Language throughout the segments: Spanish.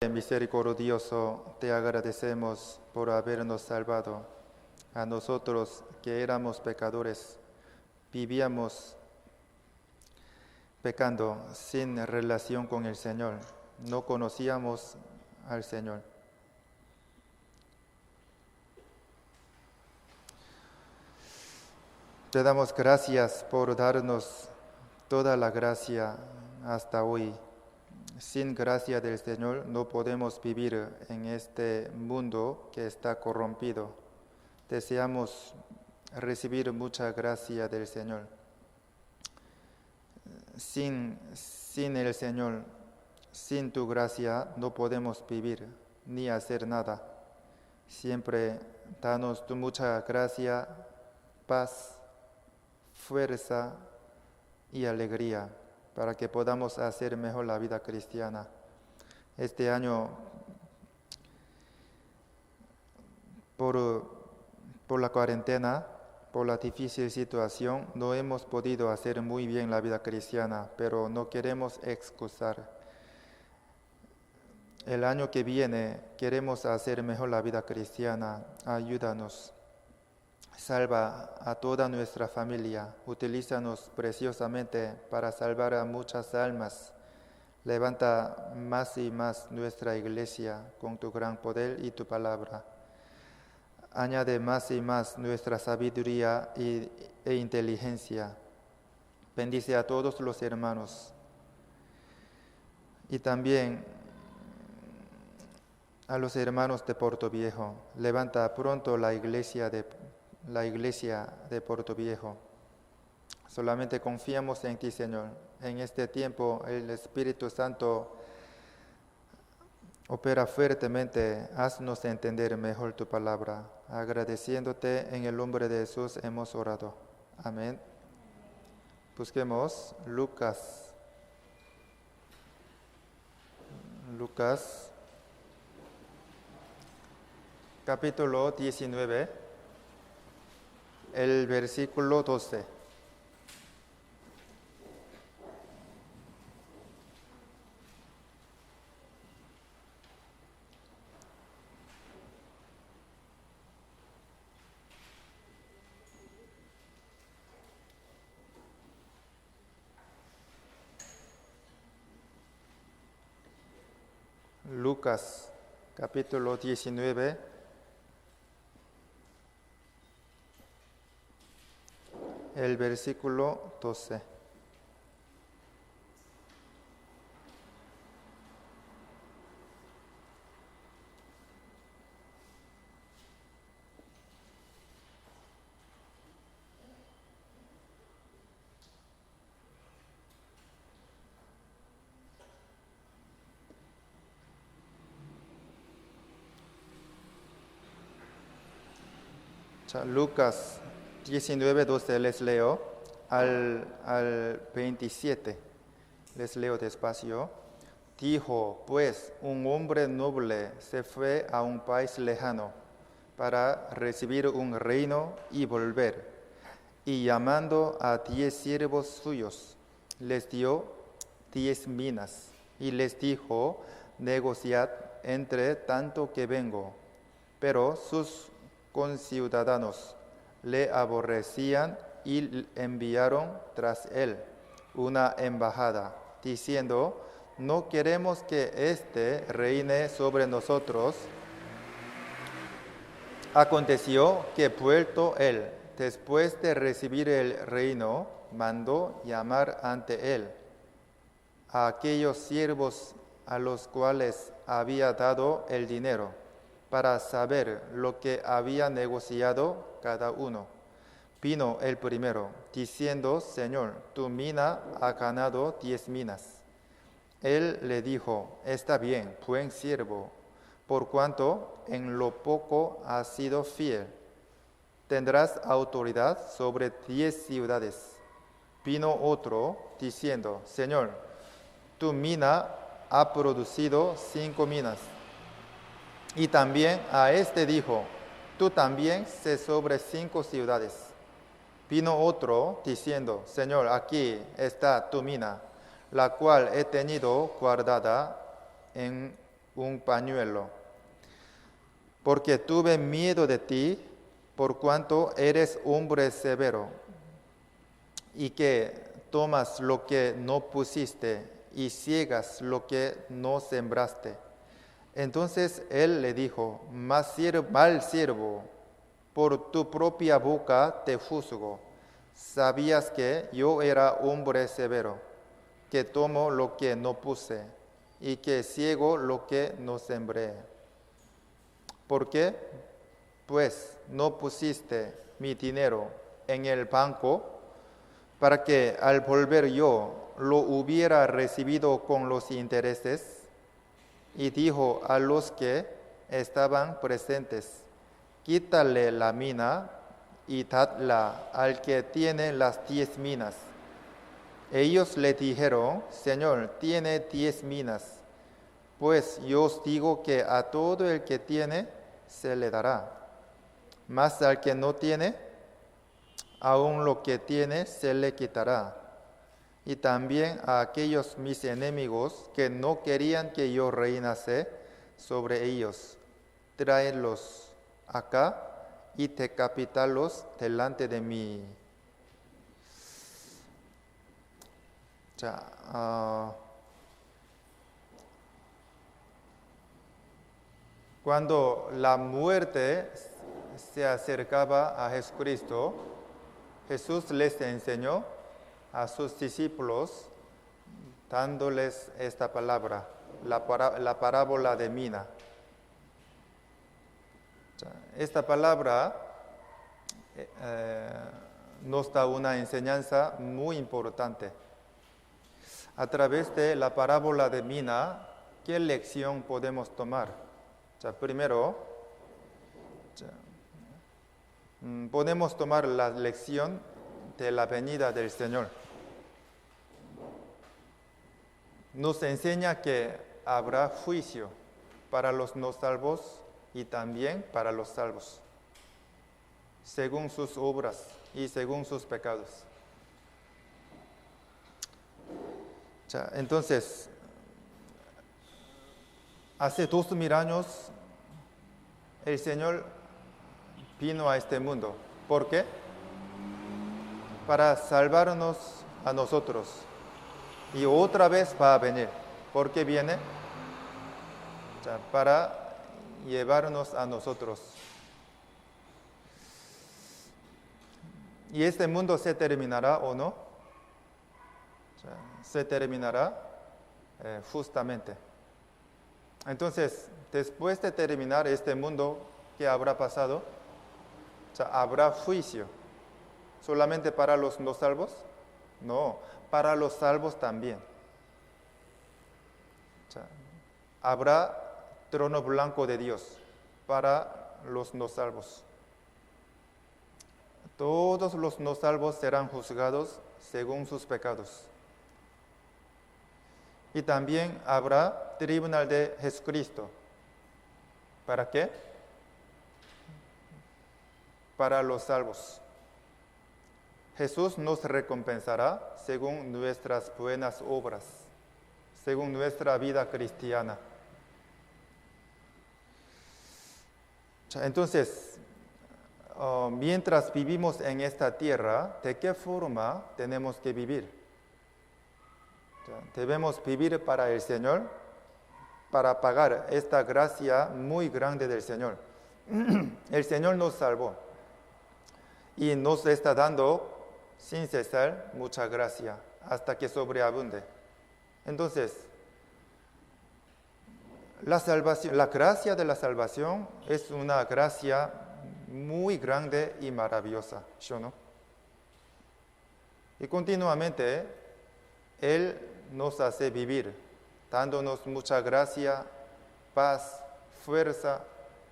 misericordioso, te agradecemos por habernos salvado. A nosotros que éramos pecadores, vivíamos pecando sin relación con el Señor. No conocíamos al Señor. Te damos gracias por darnos toda la gracia hasta hoy. Sin gracia del Señor no podemos vivir en este mundo que está corrompido. Deseamos recibir mucha gracia del Señor. Sin el Señor, sin tu gracia no podemos vivir ni hacer nada. Siempre danos tu mucha gracia, paz, fuerza y alegría para que podamos hacer mejor la vida cristiana. Este año, por la cuarentena, por la difícil situación, no hemos podido hacer muy bien la vida cristiana, pero no queremos excusar. El año que viene queremos hacer mejor la vida cristiana. Ayúdanos. Salva a toda nuestra familia. Utilízanos preciosamente para salvar a muchas almas. Levanta más y más nuestra iglesia con tu gran poder y tu palabra. Añade más y más nuestra sabiduría e inteligencia. Bendice a todos los hermanos. Y también a los hermanos de Portoviejo. Levanta pronto la iglesia de Portoviejo. Solamente confiamos en ti, Señor. En este tiempo el Espíritu Santo opera fuertemente. Haznos entender mejor tu palabra. Agradeciéndote en el nombre de Jesús hemos orado. Amén. Busquemos Lucas capítulo 19, el versículo 12. Lucas, capítulo 19, el versículo 12. Lucas 19, 12 les leo al 27. Les leo despacio. Dijo, pues, un hombre noble se fue a un país lejano para recibir un reino y volver. Y llamando a 10 siervos suyos, les dio 10 minas y les dijo, negociad entre tanto que vengo. Pero sus conciudadanos le aborrecían y enviaron tras él una embajada, diciendo, no queremos que éste reine sobre nosotros. Aconteció que vuelto él, después de recibir el reino, mandó llamar ante él a aquellos siervos a los cuales había dado el dinero, para saber lo que había negociado cada uno. Vino el primero, diciendo, Señor, tu mina ha ganado 10 minas. Él le dijo, está bien, buen siervo, por cuanto en lo poco has sido fiel, tendrás autoridad sobre 10 ciudades. Vino otro, diciendo, Señor, tu mina ha producido 5 minas. Y también a este dijo, tú también sé sobre 5 ciudades. Vino otro diciendo, Señor, aquí está tu mina, la cual he tenido guardada en un pañuelo, porque tuve miedo de ti, por cuanto eres hombre severo, y que tomas lo que no pusiste y ciegas lo que no sembraste. Entonces él le dijo: mal siervo, por tu propia boca te juzgo. Sabías que yo era hombre severo, que tomo lo que no puse y que ciego lo que no sembré. ¿Por qué? Pues no pusiste mi dinero en el banco para que al volver yo lo hubiera recibido con los intereses. Y dijo a los que estaban presentes: quítale la mina y dadla al que tiene las 10 minas. Ellos le dijeron: Señor, tiene 10 minas. Pues yo os digo que a todo el que tiene se le dará, mas al que no tiene, aun lo que tiene se le quitará. Y también a aquellos mis enemigos que no querían que yo reinase sobre ellos, tráelos acá y decapítalos delante de mí. Cuando la muerte se acercaba a Jesucristo, Jesús les enseñó a sus discípulos dándoles esta palabra, la parábola de mina. Esta palabra nos da una enseñanza muy importante. A través de la parábola de mina, ¿qué lección podemos tomar? Primero, podemos tomar la lección de la venida del Señor. Nos enseña que habrá juicio para los no salvos y también para los salvos, según sus obras y según sus pecados. Entonces, hace 2000 años el Señor vino a este mundo. ¿Por qué? Para salvarnos a nosotros. Y otra vez va a venir. ¿Por qué viene? Para llevarnos a nosotros. ¿Y este mundo se terminará o no? Se terminará justamente. Entonces, después de terminar este mundo, ¿qué habrá pasado? ¿Habrá juicio solamente para los no salvos? No, para los salvos también. Habrá trono blanco de Dios para los no salvos. Todos los no salvos serán juzgados según sus pecados. Y también habrá tribunal de Jesucristo. ¿Para qué? Para los salvos. Jesús nos recompensará según nuestras buenas obras, según nuestra vida cristiana. Entonces, mientras vivimos en esta tierra, ¿de qué forma tenemos que vivir? Debemos vivir para el Señor, para pagar esta gracia muy grande del Señor. El Señor nos salvó y nos está dando sin cesar mucha gracia hasta que sobreabunde. Entonces, la gracia de la salvación es una gracia muy grande y maravillosa, ¿sí o no? Y continuamente Él nos hace vivir, dándonos mucha gracia, paz, fuerza,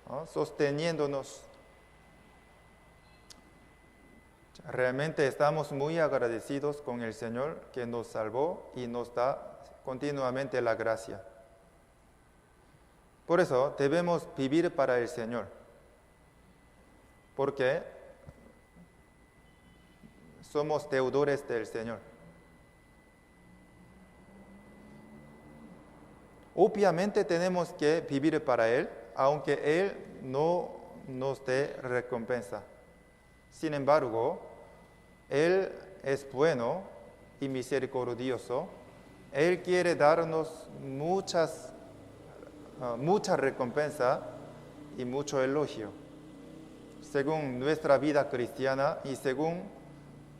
¿no? Sosteniéndonos. Realmente estamos muy agradecidos con el Señor que nos salvó y nos da continuamente la gracia. Por eso debemos vivir para el Señor, porque somos deudores del Señor. Obviamente tenemos que vivir para Él, aunque Él no nos dé recompensa. Sin embargo, Él es bueno y misericordioso. Él quiere darnos mucha recompensa y mucho elogio, según nuestra vida cristiana y según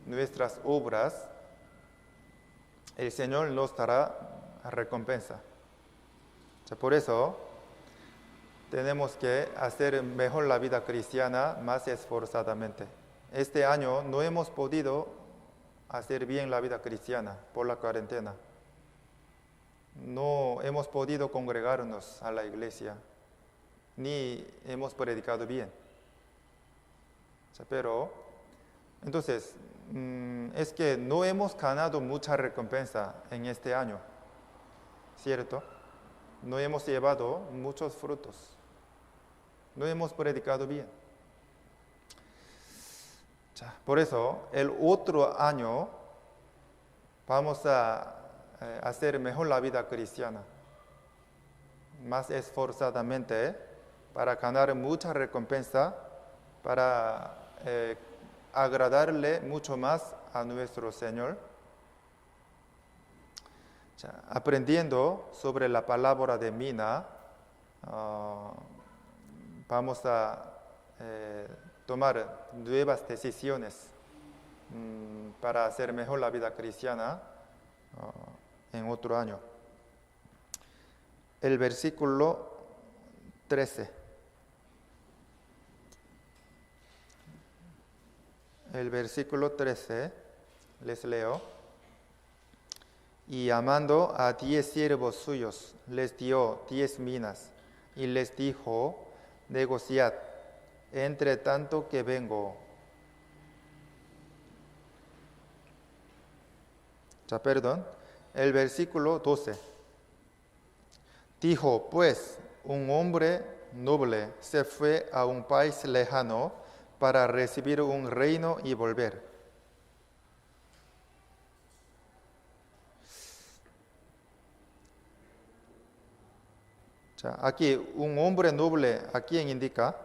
nuestras obras. El Señor nos dará recompensa. Por eso tenemos que hacer mejor la vida cristiana más esforzadamente. Este año no hemos podido hacer bien la vida cristiana por la cuarentena. No hemos podido congregarnos a la iglesia, ni hemos predicado bien. Pero, entonces, es que no hemos ganado mucha recompensa en este año, ¿cierto? No hemos llevado muchos frutos. No hemos predicado bien. Por eso, el otro año vamos a hacer mejor la vida cristiana, más esforzadamente, para ganar mucha recompensa, para agradarle mucho más a nuestro Señor. Aprendiendo sobre la palabra de Mina, vamos a tomar nuevas decisiones para hacer mejor la vida cristiana en otro año. El versículo 13. El versículo 13, les leo. Y llamando a 10 siervos suyos, les dio 10 minas, y les dijo: negociad, entre tanto que vengo. El versículo 12. Dijo pues un hombre noble se fue a un país lejano para recibir un reino y volver. Aquí un hombre noble, ¿a quién indica?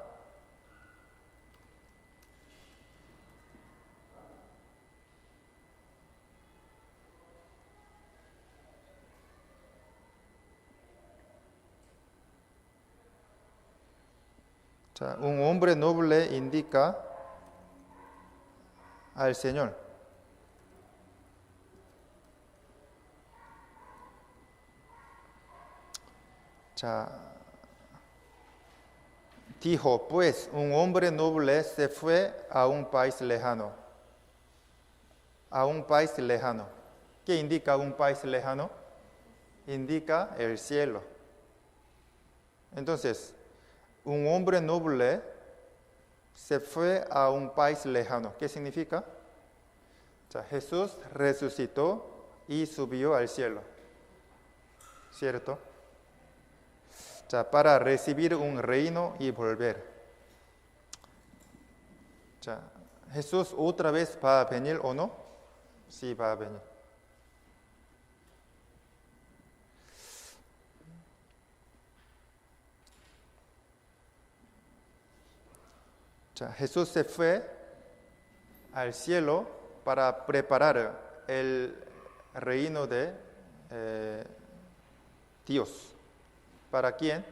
Un hombre noble indica al Señor. Dijo, pues, un hombre noble se fue a un país lejano. A un país lejano. ¿Qué indica un país lejano? Indica el cielo. Entonces, un hombre noble se fue a un país lejano. ¿Qué significa? Jesús resucitó y subió al cielo. ¿Cierto? Para recibir un reino y volver. ¿Jesús otra vez va a venir o no? Sí, va a venir. Jesús se fue al cielo para preparar el reino de Dios. ¿Para quién?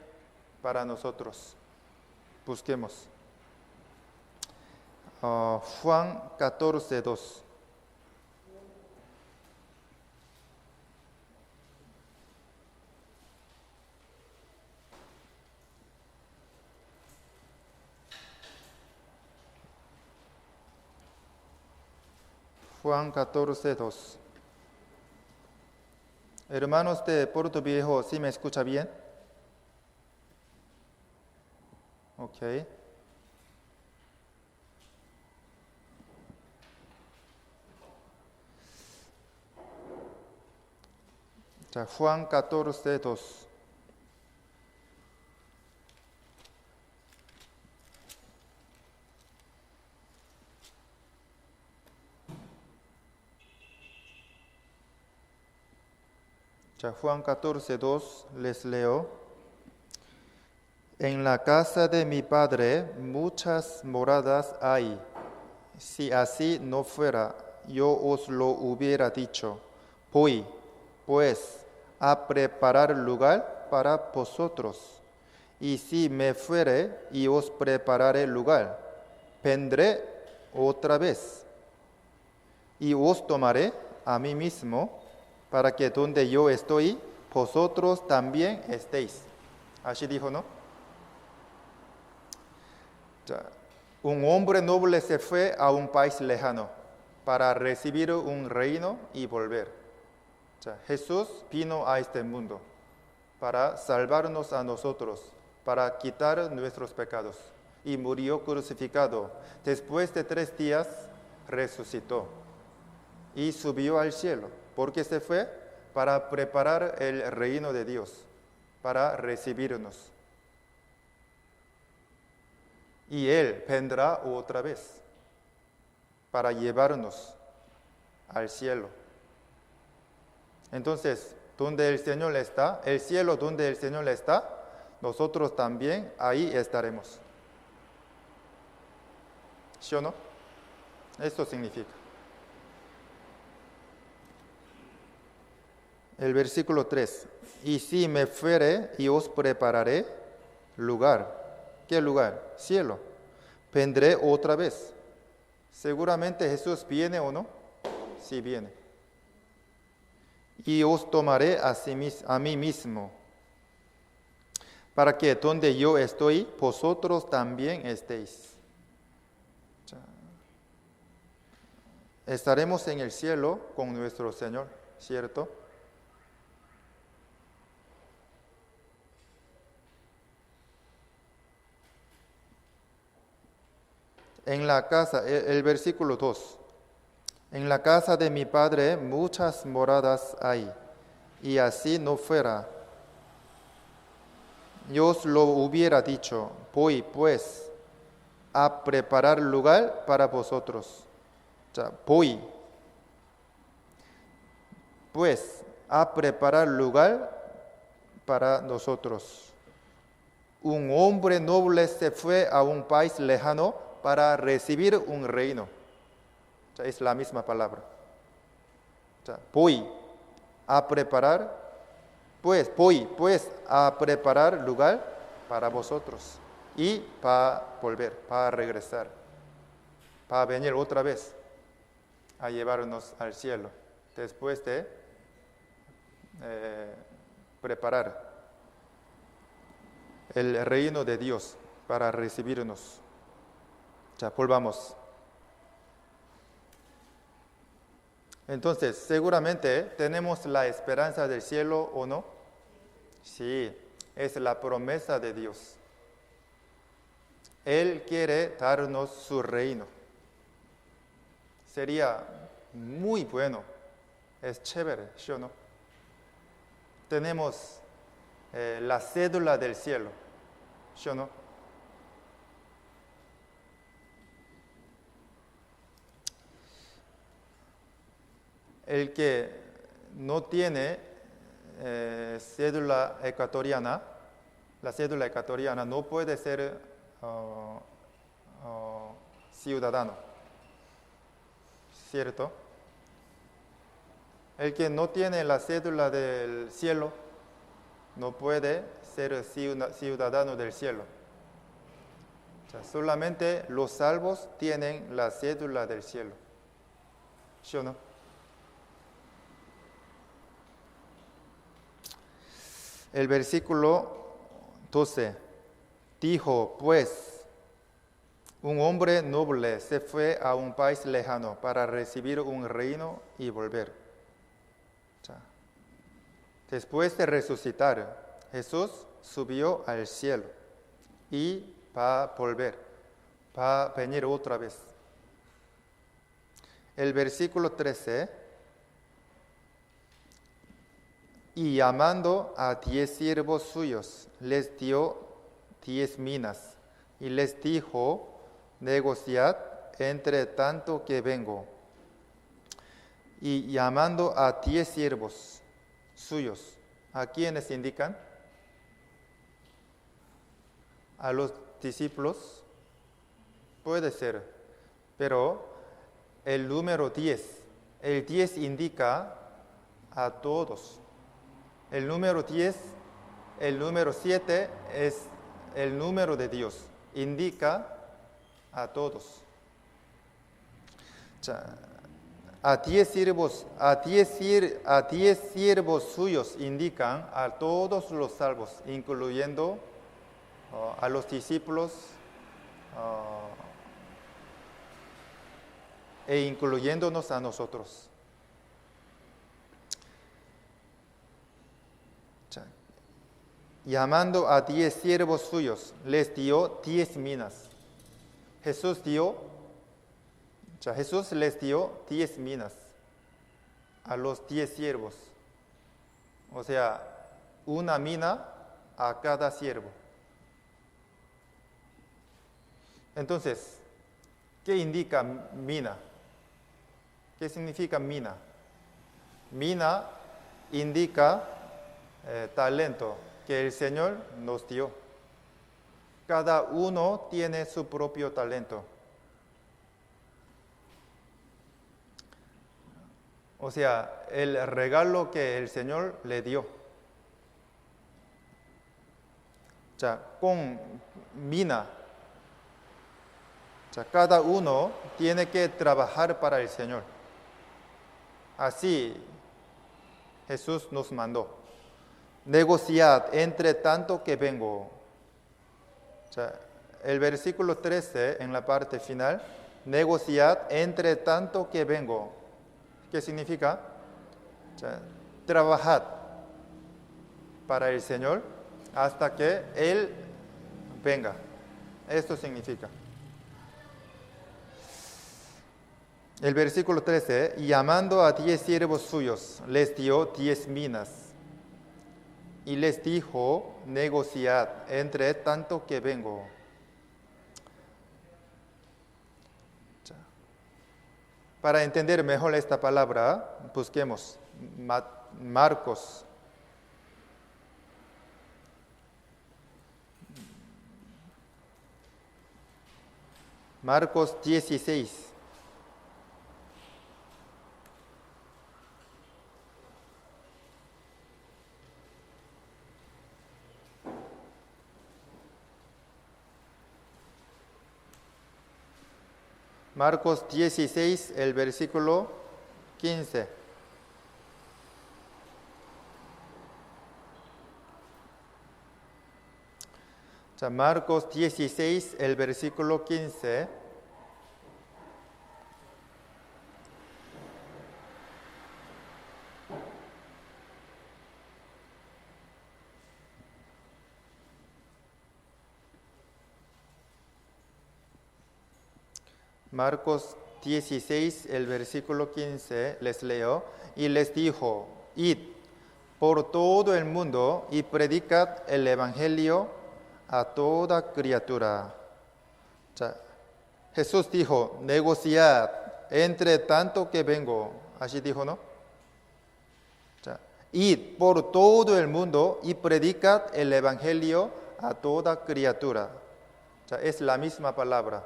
Para nosotros. Busquemos. Juan 14, 2. Juan 14, 2. Hermanos de Puerto Viejo, ¿sí me escucha bien? Ok. Juan 14, 2. Juan 14:2 les leo. En la casa de mi Padre muchas moradas hay. Si así no fuera, yo os lo hubiera dicho. Voy, pues, a preparar lugar para vosotros. Y si me fuere y os prepararé lugar, vendré otra vez y os tomaré a mí mismo, para que donde yo estoy, vosotros también estéis. Así dijo, ¿no? Un hombre noble se fue a un país lejano para recibir un reino y volver. Jesús vino a este mundo para salvarnos a nosotros, para quitar nuestros pecados, y murió crucificado. Después de 3 días resucitó y subió al cielo. ¿Por qué se fue? Para preparar el reino de Dios, para recibirnos. Y Él vendrá otra vez para llevarnos al cielo. Entonces, donde el Señor está, el cielo donde el Señor está, nosotros también ahí estaremos. ¿Sí o no? Esto significa. El versículo 3. Y si me fuere y os prepararé lugar. ¿Qué lugar? Cielo. Vendré otra vez. Seguramente Jesús viene o no. Sí viene. Y os tomaré a mí mismo, para que donde yo estoy, vosotros también estéis. Estaremos en el cielo con nuestro Señor, ¿cierto? En la casa, el versículo 2. En la casa de mi Padre muchas moradas hay, y así no fuera, yo os lo hubiera dicho. Voy, pues, a preparar lugar para vosotros. Voy, pues, a preparar lugar para nosotros. Un hombre noble se fue a un país lejano para recibir un reino. Es la misma palabra. Voy a preparar, voy a preparar lugar para vosotros y para volver, para regresar, para venir otra vez a llevarnos al cielo después de preparar el reino de Dios para recibirnos. Volvamos. Entonces, seguramente tenemos la esperanza del cielo, ¿o no? Sí, es la promesa de Dios. Él quiere darnos su reino. Sería muy bueno, es chévere, ¿sí o no? Tenemos la cédula del cielo, ¿sí o no? El que no tiene cédula ecuatoriana, la cédula ecuatoriana no puede ser ciudadano, ¿cierto? El que no tiene la cédula del cielo no puede ser ciudadano del cielo. Solamente los salvos tienen la cédula del cielo, ¿sí o no? El versículo 12 dijo, pues, un hombre noble se fue a un país lejano para recibir un reino y volver. Después de resucitar, Jesús subió al cielo y va a volver, va a venir otra vez. El versículo 13. Y llamando a 10 siervos suyos, les dio 10 minas, y les dijo, negociad entre tanto que vengo. Y llamando a 10 siervos suyos. ¿A quiénes indican? A los discípulos. Puede ser, pero el número 10, el 10 indica a todos. El número 10, el número 7 es el número de Dios, indica a todos. A 10 siervos suyos indican a todos los salvos, incluyendo a los discípulos e incluyéndonos a nosotros. Llamando a 10 siervos suyos, les dio 10 minas. Jesús les dio 10 minas a los 10 siervos. O sea, una mina a cada siervo. Entonces, ¿qué indica mina? ¿Qué significa mina? Mina indica talento que el Señor nos dio. Cada uno tiene su propio talento. O sea, el regalo que el Señor le dio. Con mina, cada uno tiene que trabajar para el Señor. Así Jesús nos mandó. Negociad entre tanto que vengo. El versículo 13 en la parte final, negociad entre tanto que vengo. ¿Qué significa? Trabajad para el Señor hasta que Él venga. Esto significa. El versículo 13, y llamando a 10 siervos suyos, les dio 10 minas. Y les dijo, negociad entre tanto que vengo. Para entender mejor esta palabra, busquemos Marcos. Marcos 16. Marcos 16, el versículo 15. Marcos 16, el versículo 15. Marcos 16, el versículo 15, les leo, y les dijo, id por todo el mundo y predicad el evangelio a toda criatura. Jesús dijo, negociad entre tanto que vengo. Así dijo, ¿no? Id por todo el mundo y predicad el evangelio a toda criatura. Es la misma palabra.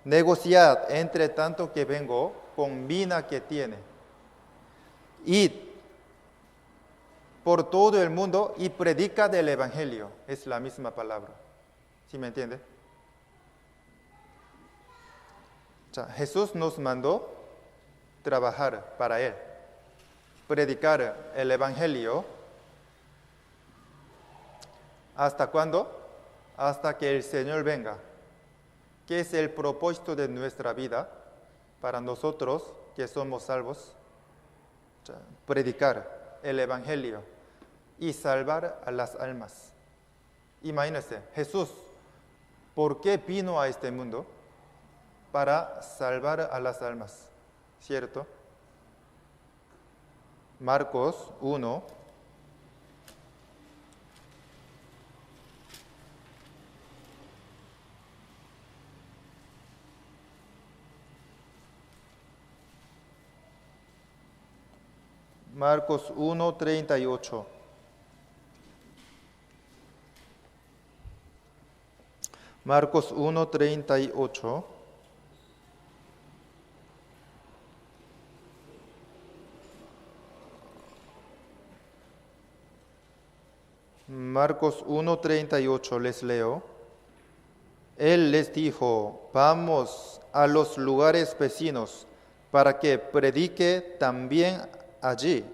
Negociad entre tanto que vengo con mina que tiene. Id por todo el mundo y predicad el evangelio. Es la misma palabra. ¿Sí me entiende? Jesús nos mandó trabajar para Él, predicar el evangelio. ¿Hasta cuándo? Hasta que el Señor venga. ¿Qué es el propósito de nuestra vida para nosotros que somos salvos? Predicar el evangelio y salvar a las almas. Imagínense, Jesús, ¿por qué vino a este mundo? Para salvar a las almas, ¿cierto? Marcos 1. Marcos 1:38. Marcos 1:38. Marcos 1:38 les leo. Él les dijo, vamos a los lugares vecinos para que predique también allí,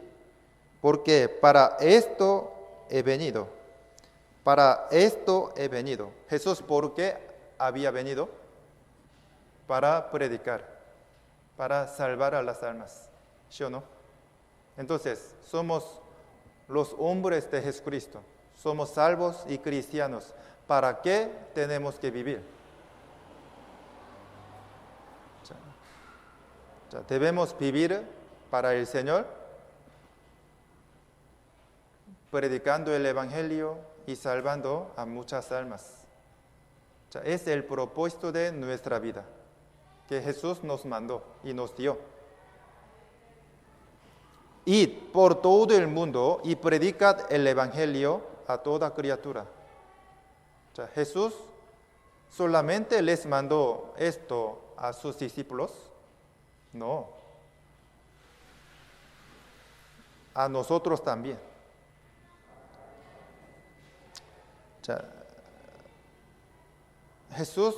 porque para esto he venido. Para esto he venido. Jesús, ¿por qué había venido? Para predicar, para salvar a las almas, ¿sí o no? Entonces, somos los hombres de Jesucristo, somos salvos y cristianos. ¿Para qué tenemos que vivir? Debemos vivir para el Señor, predicando el Evangelio y salvando a muchas almas. Es el propósito de nuestra vida que Jesús nos mandó y nos dio. Id por todo el mundo y predicad el Evangelio a toda criatura. Jesús solamente les mandó esto a sus discípulos. No. A nosotros también. Jesús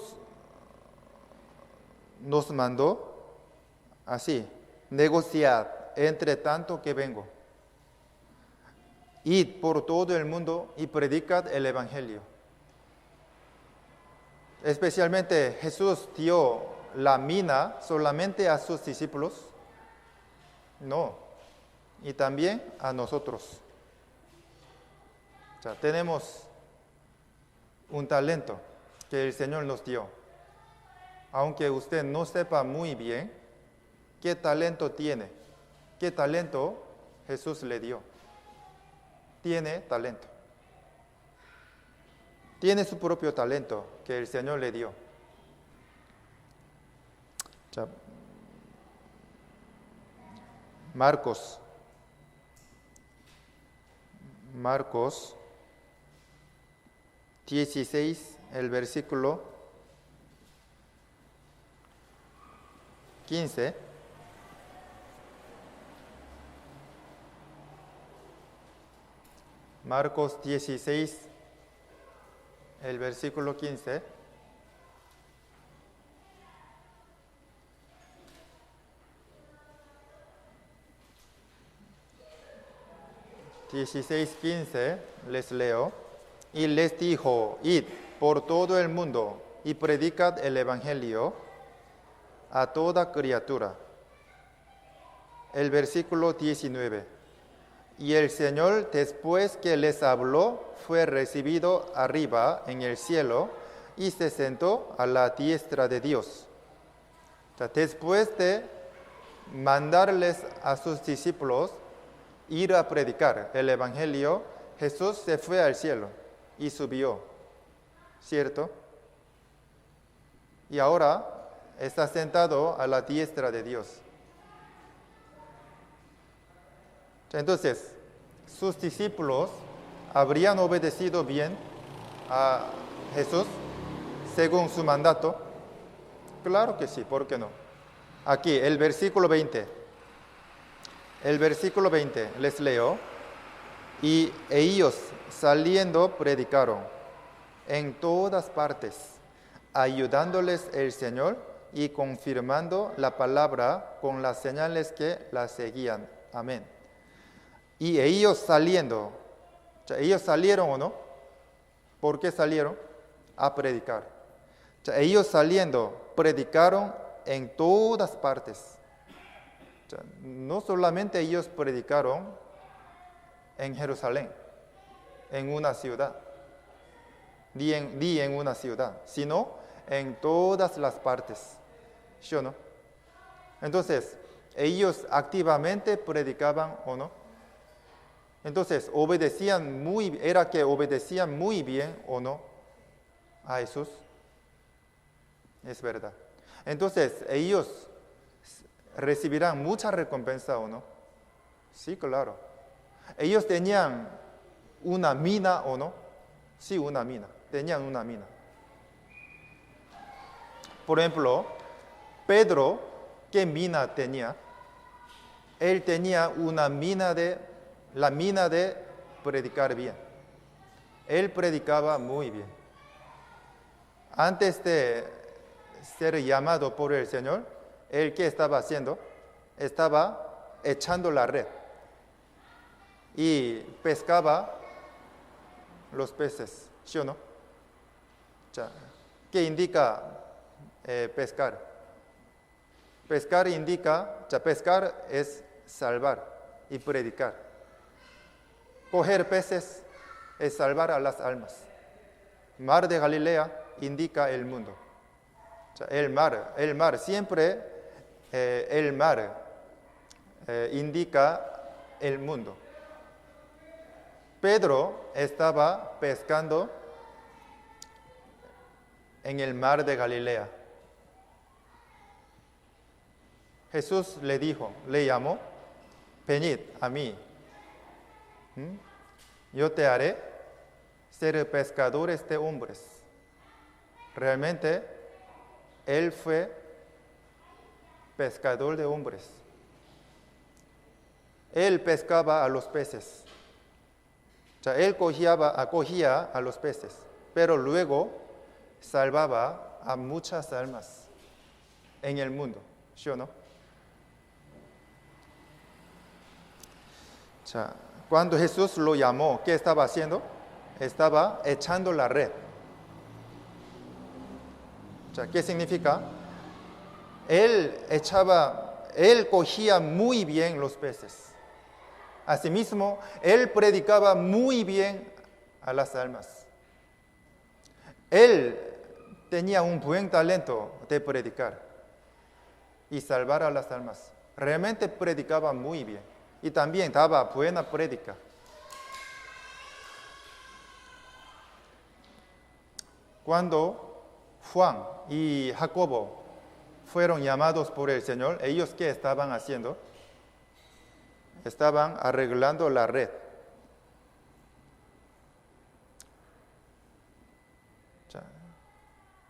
nos mandó así, negociad entre tanto que vengo. Id por todo el mundo y predicad el Evangelio. Especialmente Jesús dio la mina solamente a sus discípulos. No, y también a nosotros. Tenemos un talento que el Señor nos dio. Aunque usted no sepa muy bien qué talento tiene, qué talento Jesús le dio. Tiene talento. Tiene su propio talento que el Señor le dio. Marcos 16, el versículo 15. Marcos 16, el versículo 15. Les leo. Y les dijo, id por todo el mundo y predicad el Evangelio a toda criatura. El versículo 19. Y el Señor, después que les habló, fue recibido arriba en el cielo y se sentó a la diestra de Dios. Después de mandarles a sus discípulos ir a predicar el Evangelio, Jesús se fue al cielo y subió, ¿cierto? Y ahora está sentado a la diestra de Dios. Entonces, sus discípulos habrían obedecido bien a Jesús según su mandato. Claro que sí, ¿por qué no? Aquí, el versículo 20. El versículo 20, les leo. Y ellos saliendo predicaron en todas partes, ayudándoles el Señor y confirmando la palabra con las señales que la seguían. Amén. Y ellos saliendo, ellos salieron o no. ¿Por qué salieron? A predicar. Ellos saliendo predicaron en todas partes. No solamente ellos predicaron en Jerusalén, en una ciudad, ni en una ciudad, sino en todas las partes. ¿Sí o no? Entonces, ellos activamente predicaban o no. Entonces, ¿era que obedecían muy bien o no a Jesús? Es verdad. Entonces, ellos recibirán mucha recompensa o no. Sí, claro. Ellos tenían una mina o no. Sí, una mina. Tenían una mina. Por ejemplo, Pedro, ¿qué mina tenía? Él tenía la mina de predicar bien. Él predicaba muy bien. Antes de ser llamado por el Señor, ¿él qué estaba haciendo? Estaba echando la red y pescaba los peces, ¿sí o no? ¿Qué indica pescar? Pescar es salvar y predicar. Coger peces es salvar a las almas. Mar de Galilea indica el mundo. El mar siempre, el mar indica el mundo. Pedro estaba pescando en el mar de Galilea. Jesús le llamó, venid a mí. Yo te haré ser pescadores de hombres. Realmente, él fue pescador de hombres. Él pescaba a los peces. Él acogía a los peces, pero luego salvaba a muchas almas en el mundo, ¿sí o no? Cuando Jesús lo llamó, ¿qué estaba haciendo? Estaba echando la red. ¿Qué significa? Él cogía muy bien los peces. Asimismo, él predicaba muy bien a las almas. Él tenía un buen talento de predicar y salvar a las almas. Realmente predicaba muy bien y también daba buena prédica. Cuando Juan y Jacobo fueron llamados por el Señor, ¿ellos qué estaban haciendo? Estaban arreglando la red.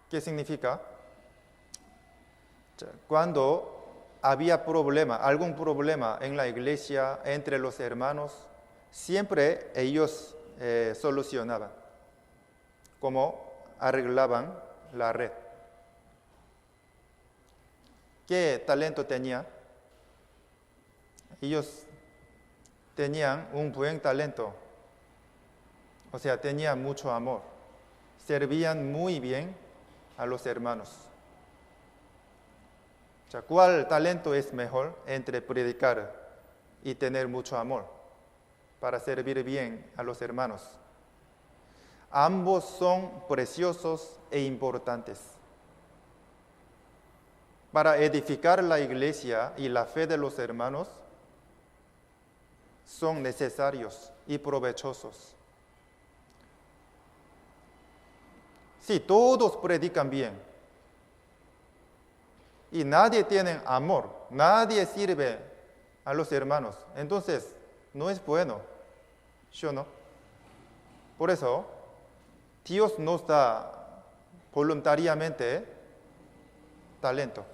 ¿Qué significa? Cuando había algún problema en la iglesia, entre los hermanos, siempre ellos solucionaban, como arreglaban la red. ¿Qué talento tenía? Ellos tenían un buen talento, o sea, tenían mucho amor, servían muy bien a los hermanos. ¿Cuál talento es mejor entre predicar y tener mucho amor para servir bien a los hermanos? Ambos son preciosos e importantes. Para edificar la iglesia y la fe de los hermanos, son necesarios y provechosos. Si todos predican bien y nadie tiene amor, nadie sirve a los hermanos, entonces no es bueno, ¿sí o no? Por eso, Dios nos da voluntariamente talento.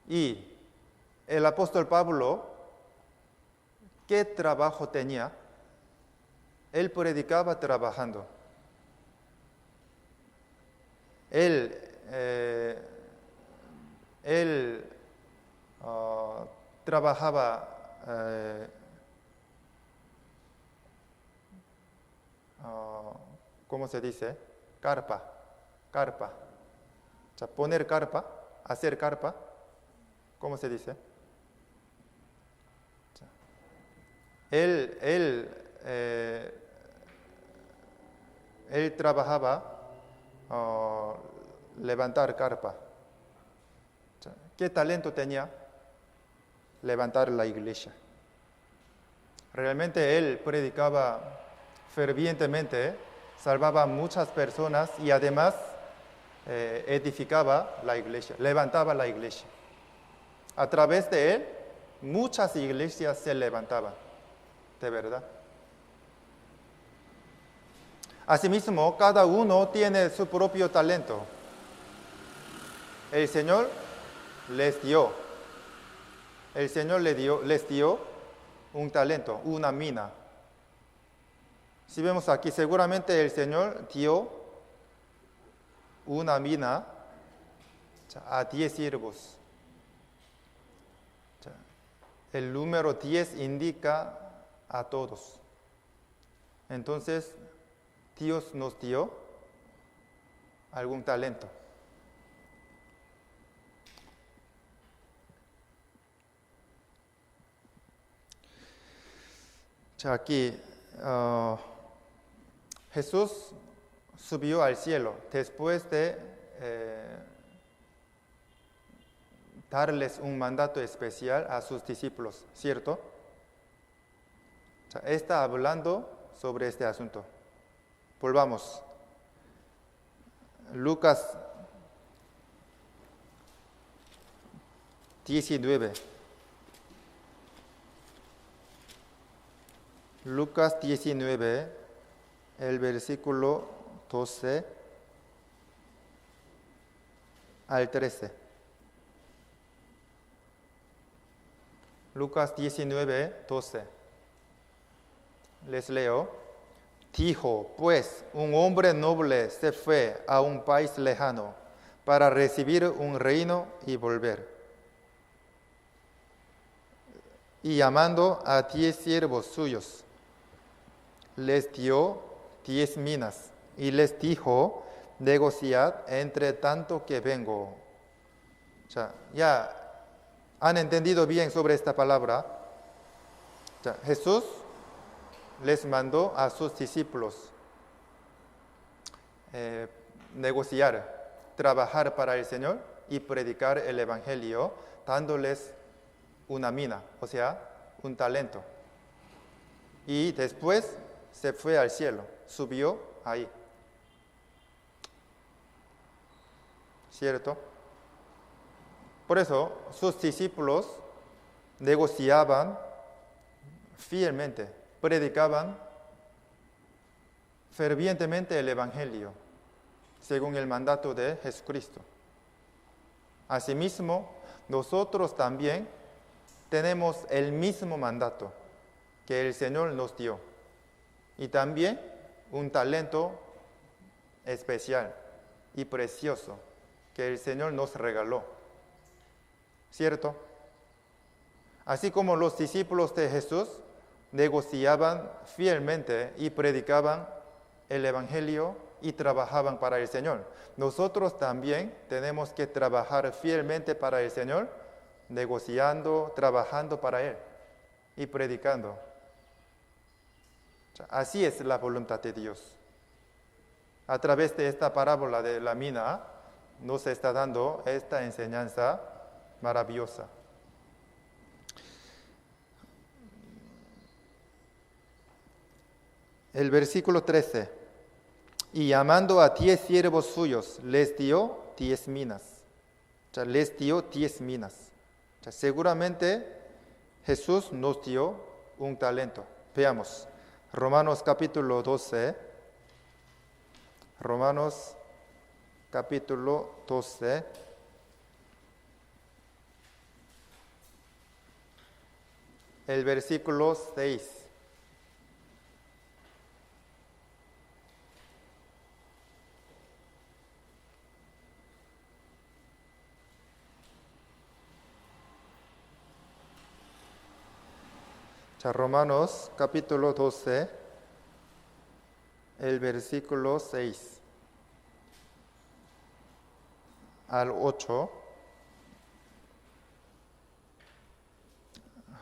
Y el apóstol Pablo, ¿qué trabajo tenía? Él predicaba trabajando. Él trabajaba ¿cómo se dice? Carpa. Poner carpa, hacer carpa. ¿Cómo se dice? Él trabajaba levantar carpa. ¿Qué talento tenía? Levantar la iglesia. Realmente él predicaba fervientemente, salvaba a muchas personas y además edificaba la iglesia, levantaba la iglesia. A través de él, muchas iglesias se levantaban, de verdad. Asimismo, cada uno tiene su propio talento. El Señor les dio. El Señor les dio un talento, una mina. Si vemos aquí, seguramente el Señor dio una mina a 10 siervos. El número 10 indica a todos. Entonces, Dios nos dio algún talento. Aquí, Jesús subió al cielo después de darles un mandato especial a sus discípulos, ¿cierto? Está hablando sobre este asunto. Volvamos. Lucas 19. Lucas 19, el versículo 12 al 13. Lucas 19, 12. Les leo. Dijo, pues, un hombre noble se fue a un país lejano para recibir un reino y volver. Y llamando a 10 siervos suyos, les dio 10 minas y les dijo, negociad entre tanto que vengo. Ya han entendido bien sobre esta palabra. Jesús les mandó a sus discípulos negociar, trabajar para el Señor y predicar el Evangelio, dándoles una mina, o sea, un talento. Y después se fue al cielo, subió ahí. ¿Cierto? Por eso sus discípulos negociaban fielmente, predicaban fervientemente el Evangelio, según el mandato de Jesucristo. Asimismo, nosotros también tenemos el mismo mandato que el Señor nos dio y también un talento especial y precioso que el Señor nos regaló. ¿Cierto? Así como los discípulos de Jesús negociaban fielmente y predicaban el Evangelio y trabajaban para el Señor, nosotros también tenemos que trabajar fielmente para el Señor, negociando, trabajando para Él y predicando. Así es la voluntad de Dios. A través de esta parábola de la mina nos está dando esta enseñanza maravillosa. El versículo 13. Y llamando a 10 siervos suyos, les dio 10 minas. Les dio 10 minas. Seguramente Jesús nos dio un talento. Veamos. Romanos capítulo 12. Romanos capítulo 12. El versículo 6. Romanos capítulo 12, el versículo 6 al 8.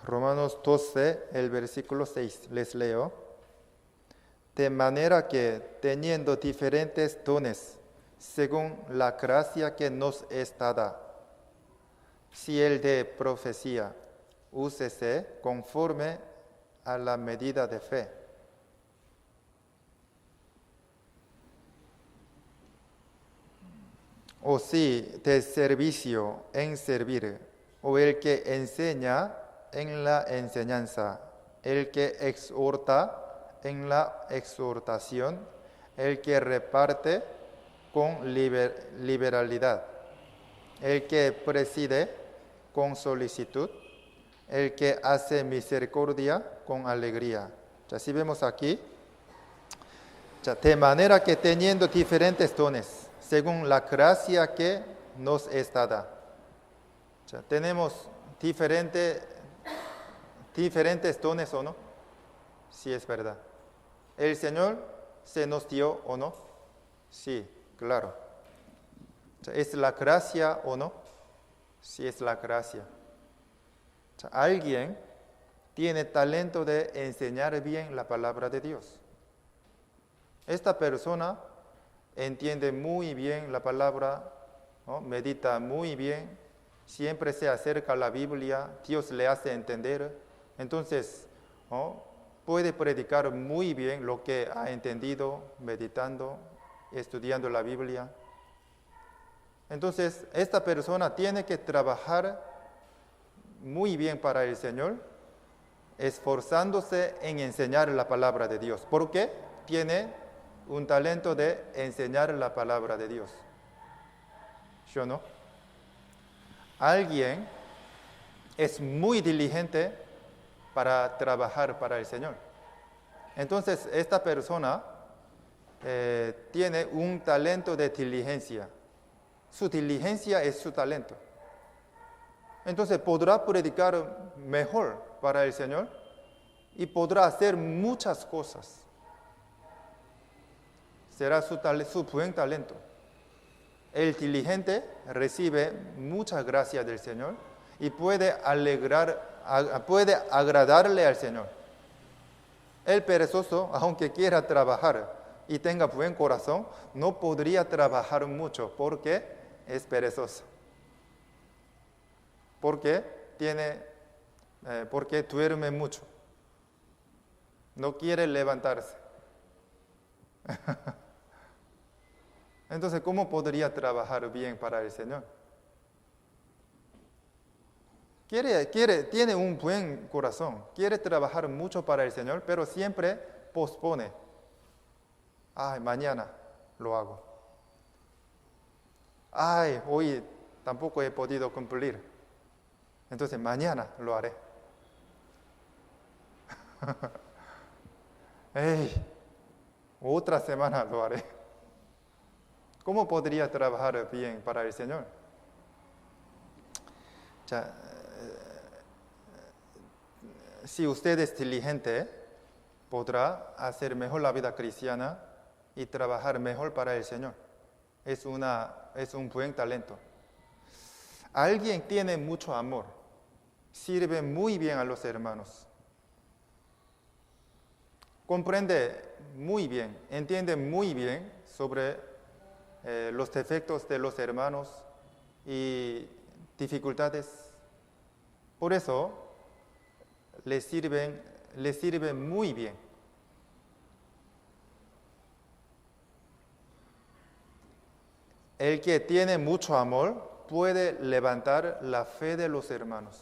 Romanos 12, el versículo 6, les leo. De manera que, teniendo diferentes dones, según la gracia que nos es dada, si el de profecía, úsese conforme a la medida de fe. o sí, de servicio en servir, o el que enseña en la enseñanza, el que exhorta en la exhortación, el que reparte con liberalidad, el que preside con solicitud, el que hace misericordia con alegría. Así vemos aquí, de manera que teniendo diferentes dones, según la gracia que nos es dada. Tenemos diferentes dones o no, sí es verdad. ¿El Señor se nos dio o no? Sí, claro. ¿Es la gracia o no? Sí es la gracia. Alguien tiene talento de enseñar bien la palabra de Dios. Esta persona entiende muy bien la palabra, ¿no? Medita muy bien, siempre se acerca a la Biblia, Dios le hace entender. Entonces, ¿no? Puede predicar muy bien lo que ha entendido, meditando, estudiando la Biblia. Entonces, esta persona tiene que trabajar muy bien para el Señor, esforzándose en enseñar la palabra de Dios, porque tiene un talento de enseñar la palabra de Dios. ¿Sí o no? Alguien es muy diligente para trabajar para el Señor. Entonces, esta persona tiene un talento de diligencia. Su diligencia es su talento. Entonces, podrá predicar mejor para el Señor y podrá hacer muchas cosas. Será su buen talento. El diligente recibe mucha gracia del Señor y puede agradarle al Señor. El perezoso, aunque quiera trabajar y tenga buen corazón, no podría trabajar mucho porque es perezoso. Porque duerme mucho. No quiere levantarse. Entonces, ¿cómo podría trabajar bien para el Señor? Tiene un buen corazón, quiere trabajar mucho para el Señor, pero siempre pospone. Ay, mañana lo hago. Ay, hoy tampoco he podido cumplir. Entonces, mañana lo haré. Otra semana lo haré. ¿Cómo podría trabajar bien para el Señor? Si usted es diligente, podrá hacer mejor la vida cristiana y trabajar mejor para el Señor. Es un buen talento. Alguien tiene mucho amor, sirve muy bien a los hermanos. Comprende muy bien, entiende muy bien sobre los defectos de los hermanos y dificultades. Por eso, le sirve muy bien. El que tiene mucho amor puede levantar la fe de los hermanos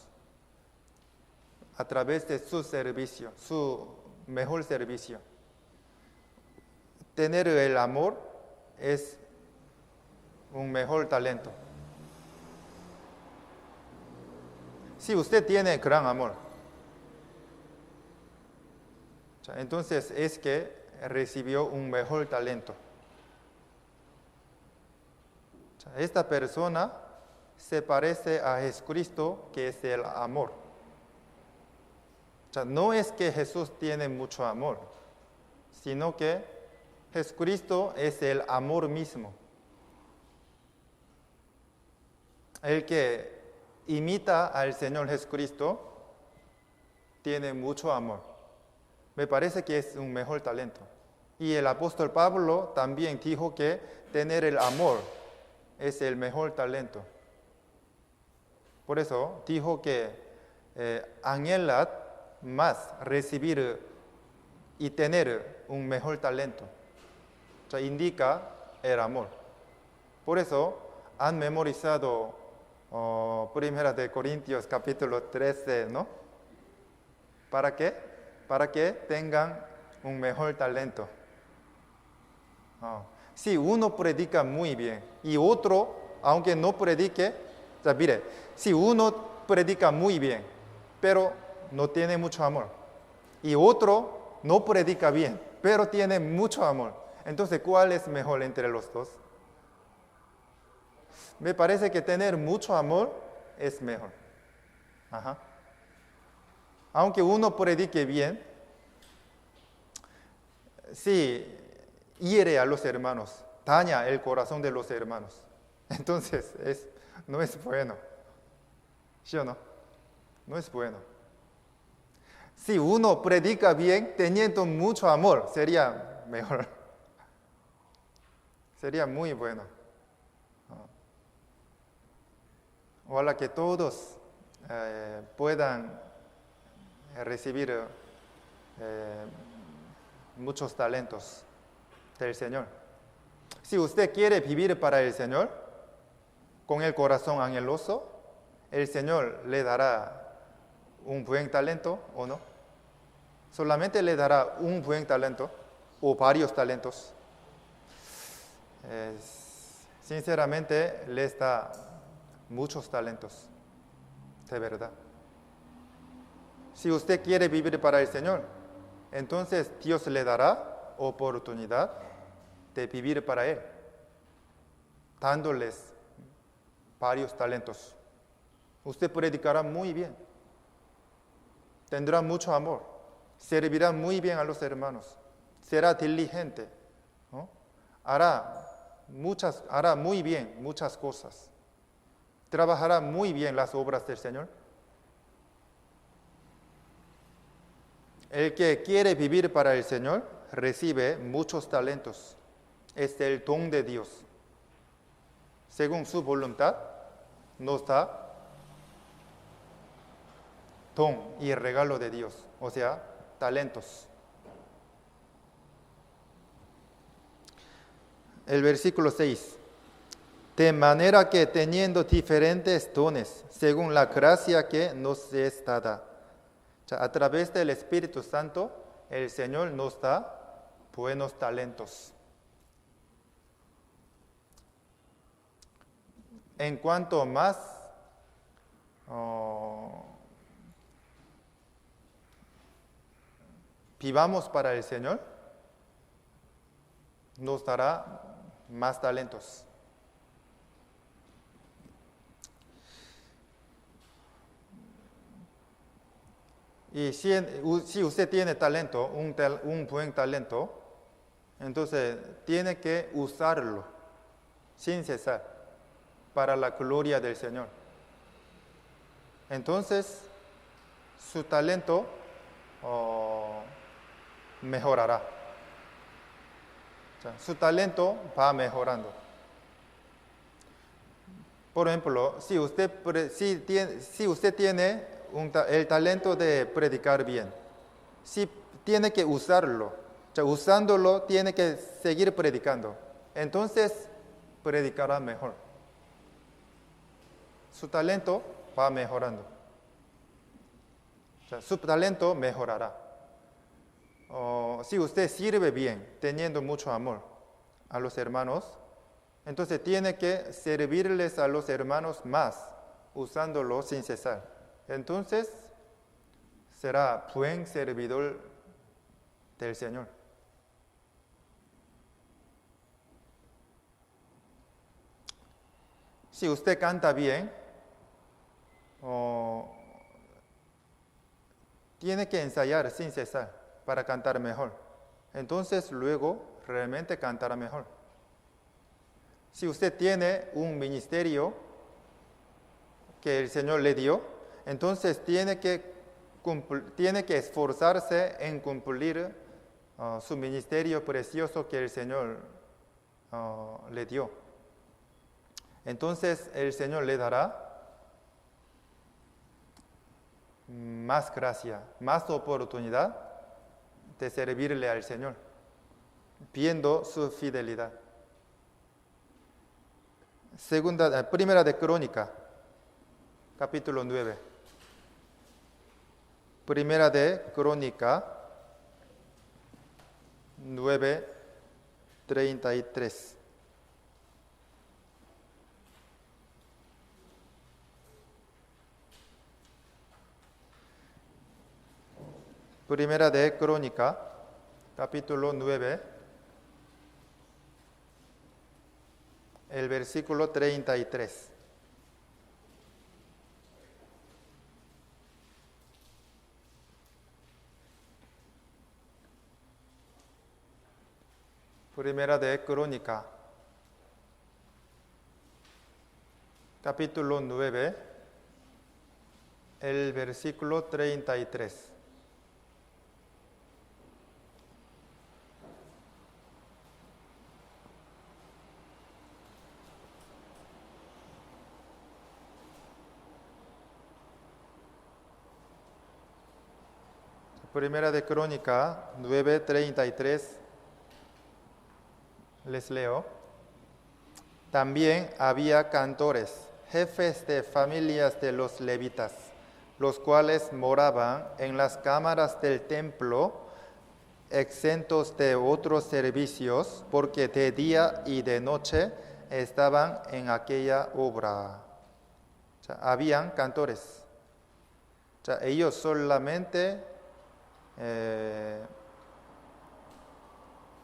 a través de su servicio, su mejor servicio. Tener el amor es un mejor talento. Si usted tiene gran amor, entonces es que recibió un mejor talento. Esta persona se parece a Jesucristo, que es el amor. No es que Jesús tiene mucho amor, sino que Jesucristo es el amor mismo. El que imita al Señor Jesucristo tiene mucho amor. Me parece que es un mejor talento. Y el apóstol Pablo también dijo que tener el amor es el mejor talento. Por eso dijo que anhelad más recibir y tener un mejor talento. Indica el amor. Por eso han memorizado Primera de Corintios capítulo 13, ¿no? ¿Para qué? Para que tengan un mejor talento. Si uno predica muy bien y otro, aunque no predique, o sea, mire, si uno predica muy bien, pero no tiene mucho amor, y otro no predica bien, pero tiene mucho amor, entonces, ¿cuál es mejor entre los dos? Me parece que tener mucho amor es mejor. Ajá. Aunque uno predique bien, si hiere a los hermanos, daña el corazón de los hermanos, entonces no es bueno. ¿Sí o no? No es bueno. Si uno predica bien, teniendo mucho amor, sería mejor. Sería muy bueno. Ojalá que todos puedan recibir muchos talentos del Señor. Si usted quiere vivir para el Señor, con el corazón anheloso, el Señor le dará un buen talento o no. Solamente le dará un buen talento o varios talentos. Sinceramente, les da muchos talentos, de verdad. Si usted quiere vivir para el Señor, entonces Dios le dará oportunidad de vivir para Él, dándoles varios talentos. Usted predicará muy bien, tendrá mucho amor, servirá muy bien a los hermanos, será diligente, ¿no? Hará muy bien muchas cosas, trabajará muy bien las obras del Señor. El que quiere vivir para el Señor recibe muchos talentos. Es el don de Dios. Según su voluntad, nos da don y regalo de Dios, o sea, talentos. El versículo 6. De manera que teniendo diferentes dones, según la gracia que nos es dada. A través del Espíritu Santo, el Señor nos da buenos talentos. En cuanto más vivamos para el Señor, nos dará más talentos. Y si usted tiene talento, un buen talento, entonces tiene que usarlo sin cesar para la gloria del Señor. Entonces, su talento mejorará. O sea, su talento va mejorando. Por ejemplo, si usted tiene el talento de predicar bien, si tiene que usarlo, o sea, usándolo tiene que seguir predicando, entonces predicará mejor. Su talento va mejorando. O sea, su talento mejorará. Si usted sirve bien, teniendo mucho amor a los hermanos, entonces tiene que servirles a los hermanos más, usándolo sin cesar. Entonces, será buen servidor del Señor. Si usted canta bien, tiene que ensayar sin cesar para cantar mejor. Entonces, luego realmente cantará mejor. Si usted tiene un ministerio que el Señor le dio, entonces tiene que esforzarse en cumplir su ministerio precioso que el Señor le dio. Entonces el Señor le dará más gracia, más oportunidad de servirle al Señor, viendo su fidelidad. Primera de Crónica, capítulo 9. Primera de Crónica 9:33. Primera de Crónica, capítulo 9, el versículo 33. Primera de Crónica, capítulo 9, el versículo 33. Primera de Crónica 9:33. Les leo. También había cantores, jefes de familias de los levitas, los cuales moraban en las cámaras del templo, exentos de otros servicios, porque de día y de noche estaban en aquella obra. O sea, habían cantores. O sea, ellos solamente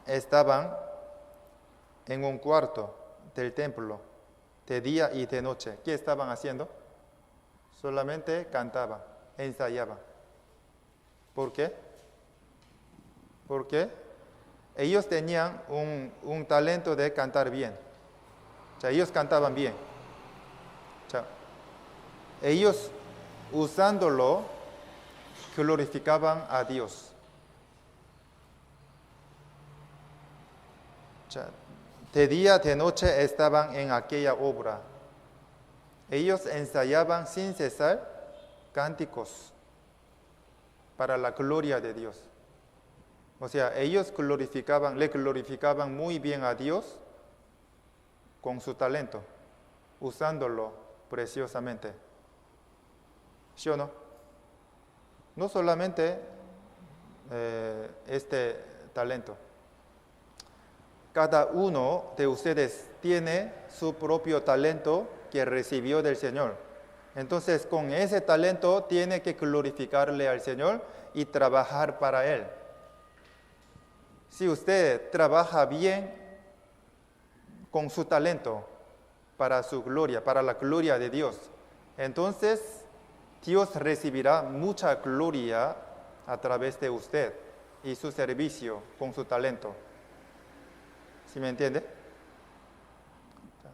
estaban en un cuarto del templo, de día y de noche. ¿Qué estaban haciendo? Solamente cantaban, ensayaban. ¿Por qué? Porque ellos tenían un talento de cantar bien. O sea, ellos cantaban bien. O sea, ellos usándolo glorificaban a Dios. O sea, de día, de noche estaban en aquella obra. Ellos ensayaban sin cesar cánticos para la gloria de Dios. O sea, ellos le glorificaban muy bien a Dios con su talento, usándolo preciosamente. ¿Sí o no? No solamente este talento. Cada uno de ustedes tiene su propio talento que recibió del Señor. Entonces, con ese talento tiene que glorificarle al Señor y trabajar para Él. Si usted trabaja bien con su talento para su gloria, para la gloria de Dios, entonces Dios recibirá mucha gloria a través de usted y su servicio con su talento. ¿Sí me entiende?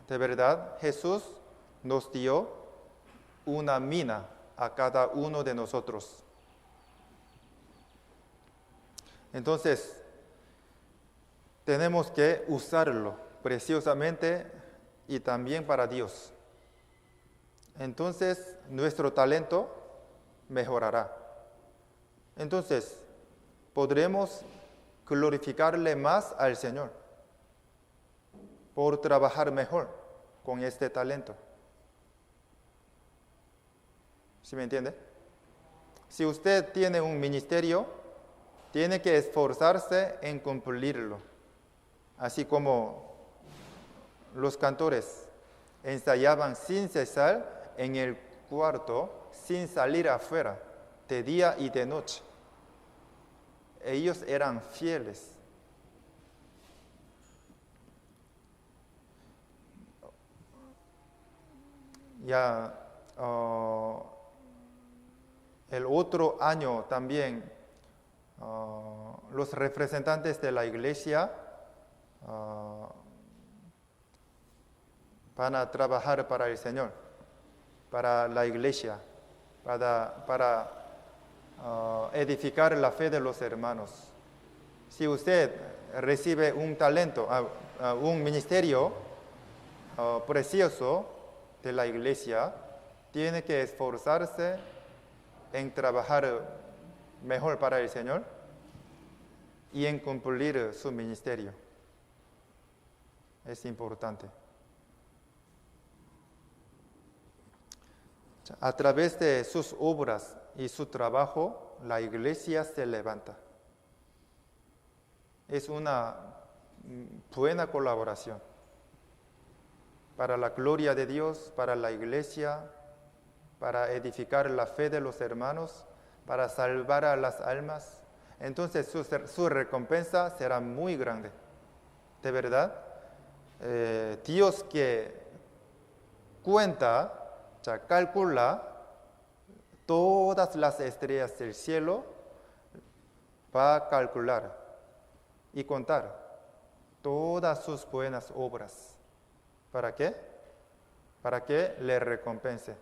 De verdad, Jesús nos dio una mina a cada uno de nosotros. Entonces, tenemos que usarlo preciosamente y también para Dios. Entonces, nuestro talento mejorará. Entonces, podremos glorificarle más al Señor por trabajar mejor con este talento. ¿Sí me entiende? Si usted tiene un ministerio, tiene que esforzarse en cumplirlo. Así como los cantores ensayaban sin cesar en el cuarto, sin salir afuera, de día y de noche. Ellos eran fieles. Ya el otro año también los representantes de la iglesia van a trabajar para el Señor, para la iglesia, para edificar la fe de los hermanos. Si usted recibe un talento, un ministerio precioso de la iglesia, tiene que esforzarse en trabajar mejor para el Señor y en cumplir su ministerio. Es importante. A través de sus obras y su trabajo, la iglesia se levanta. Es una buena colaboración para la gloria de Dios, para la iglesia, para edificar la fe de los hermanos, para salvar a las almas. Entonces su recompensa será muy grande. De verdad, Dios que cuenta, calcula todas las estrellas del cielo, va a calcular y contar todas sus buenas obras. ¿Para qué? Para que le recompense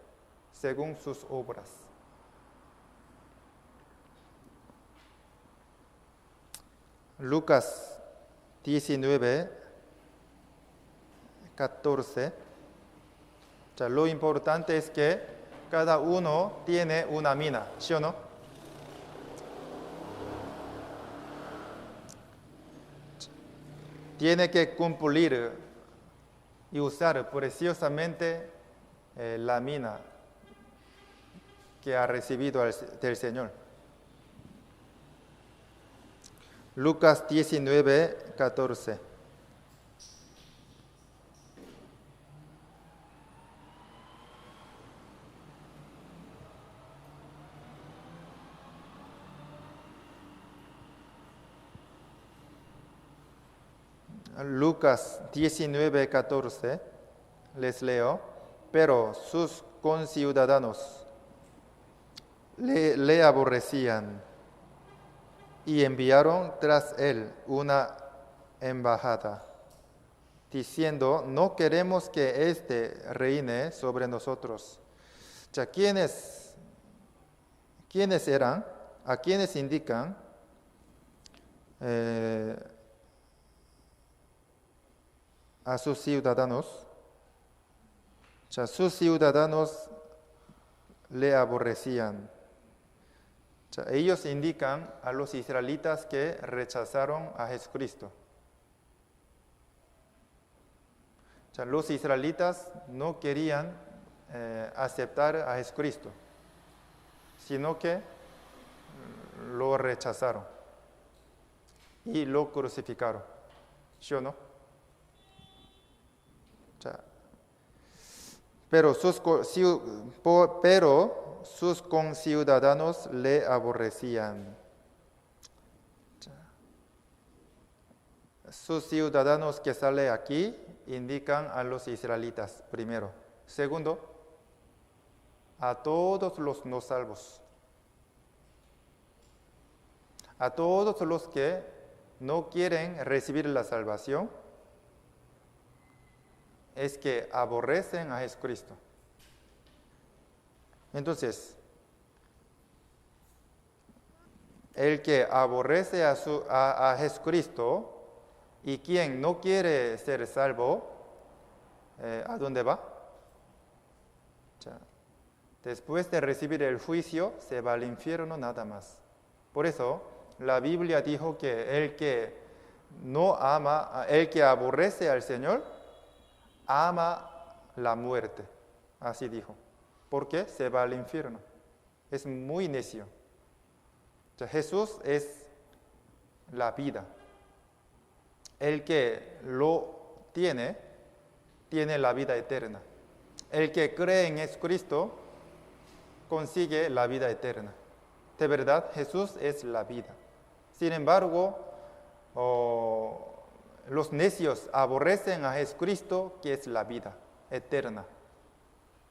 según sus obras. Lucas 19, 14. Lo importante es que cada uno tiene una mina, ¿sí o no? Tiene que cumplir y usar preciosamente la mina que ha recibido del Señor. Lucas 19, 14. Lucas 19, 14, les leo, pero sus conciudadanos le aborrecían y enviaron tras él una embajada, diciendo, no queremos que éste reine sobre nosotros. ¿Quiénes eran? ¿A quiénes indican? A sus ciudadanos. Sus ciudadanos le aborrecían. Ellos indican a los israelitas que rechazaron a Jesucristo. Los israelitas no querían aceptar a Jesucristo, sino que lo rechazaron y lo crucificaron. ¿Sí o no? Pero sus conciudadanos le aborrecían. Sus ciudadanos que sale aquí indican a los israelitas, primero. Segundo, a todos los no salvos. A todos los que no quieren recibir la salvación, es que aborrecen a Jesucristo. Entonces, el que aborrece a Jesucristo y quien no quiere ser salvo, ¿a dónde va? Después de recibir el juicio, se va al infierno nada más. Por eso, la Biblia dijo que el que aborrece al Señor, ama la muerte, así dijo, porque se va al infierno. Es muy necio. Jesús es la vida. El que lo tiene la vida eterna. El que cree en Jesucristo consigue la vida eterna. De verdad, Jesús es la vida. Sin embargo, los necios aborrecen a Jesucristo, que es la vida eterna.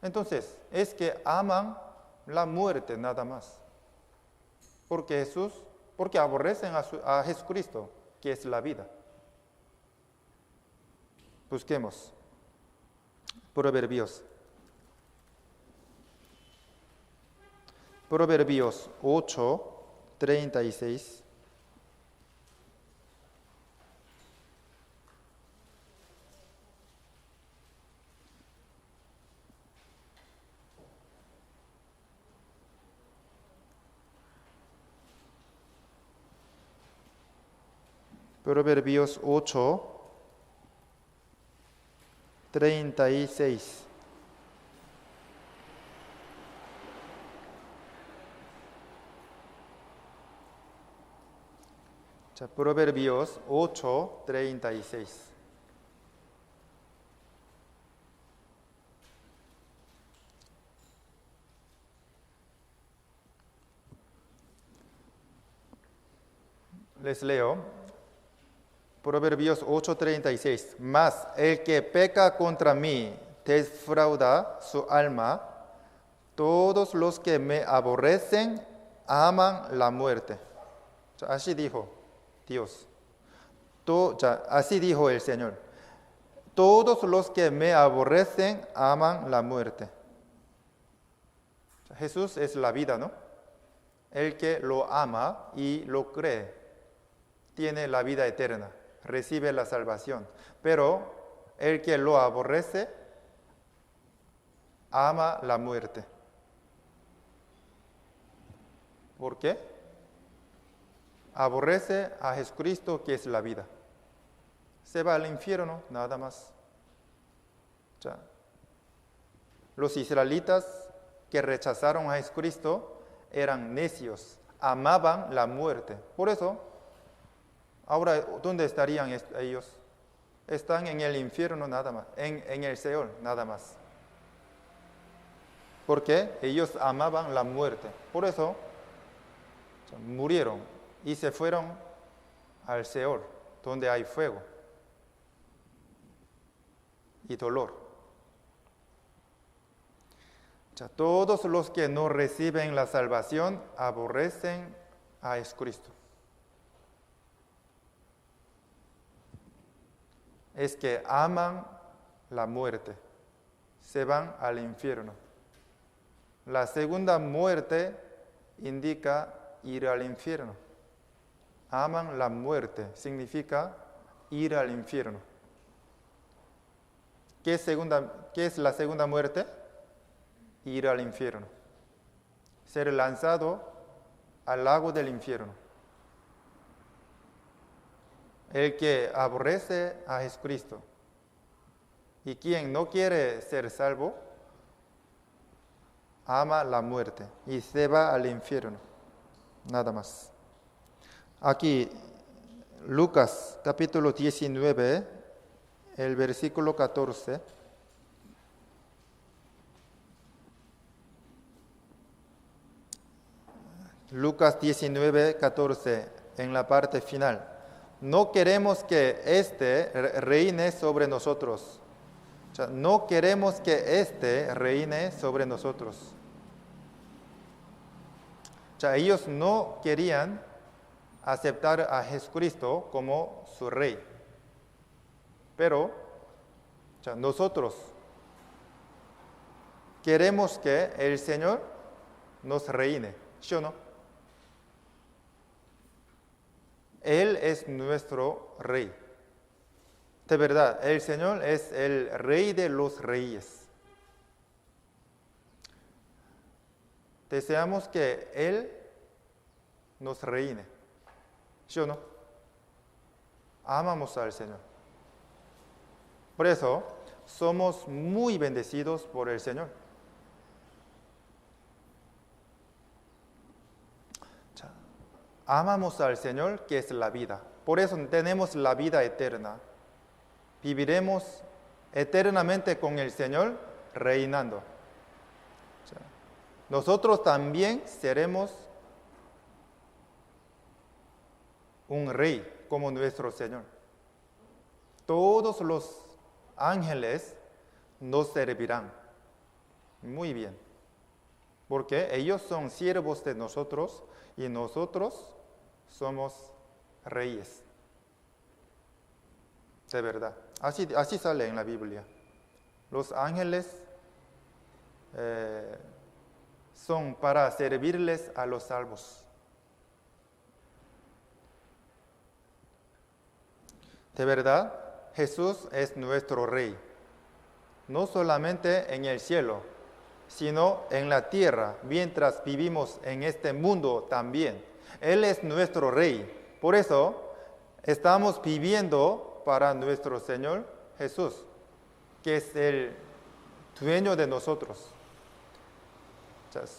Entonces, es que aman la muerte nada más. Porque aborrecen a Jesucristo, que es la vida. Busquemos Proverbios 8, 36. Proverbios 8, 36. Proverbios 8:36. Les leo. Proverbios 8:36. Mas el que peca contra mí defrauda su alma. Todos los que me aborrecen aman la muerte. Así dijo Dios. Así dijo el Señor. Todos los que me aborrecen aman la muerte. Jesús es la vida, ¿no? El que lo ama y lo cree tiene la vida eterna, recibe la salvación. Pero el que lo aborrece ama la muerte. ¿Por qué? Aborrece a Jesucristo, que es la vida. Se va al infierno, nada más. Los israelitas que rechazaron a Jesucristo eran necios, amaban la muerte. Por eso, ahora, ¿dónde estarían ellos? Están en el infierno nada más, en el Seol nada más. Porque ellos amaban la muerte. Por eso, murieron y se fueron al Seol, donde hay fuego y dolor. Todos los que no reciben la salvación aborrecen a Jesucristo. Es que aman la muerte, se van al infierno. La segunda muerte indica ir al infierno. Aman la muerte, significa ir al infierno. ¿Qué es la segunda muerte? Ir al infierno. Ser lanzado al lago del infierno. El que aborrece a Jesucristo y quien no quiere ser salvo, ama la muerte y se va al infierno. Nada más. Aquí, Lucas capítulo 19, el versículo 14. Lucas 19, 14, en la parte final. No queremos que éste reine sobre nosotros. No queremos que éste reine sobre nosotros. Ellos no querían aceptar a Jesucristo como su rey. Pero nosotros queremos que el Señor nos reine, ¿sí o no? Él es nuestro rey. De verdad, el Señor es el rey de los reyes. Deseamos que Él nos reine, ¿sí o no? Amamos al Señor. Por eso, somos muy bendecidos por el Señor. Amamos al Señor, que es la vida. Por eso tenemos la vida eterna. Viviremos eternamente con el Señor reinando. Nosotros también seremos un rey como nuestro Señor. Todos los ángeles nos servirán. Muy bien. Porque ellos son siervos de nosotros y nosotros somos reyes. De verdad. Así sale en la Biblia. Los ángeles son para servirles a los salvos. De verdad, Jesús es nuestro rey. No solamente en el cielo, sino en la tierra, mientras vivimos en este mundo también. Él es nuestro rey. Por eso estamos viviendo para nuestro Señor Jesús, que es el dueño de nosotros.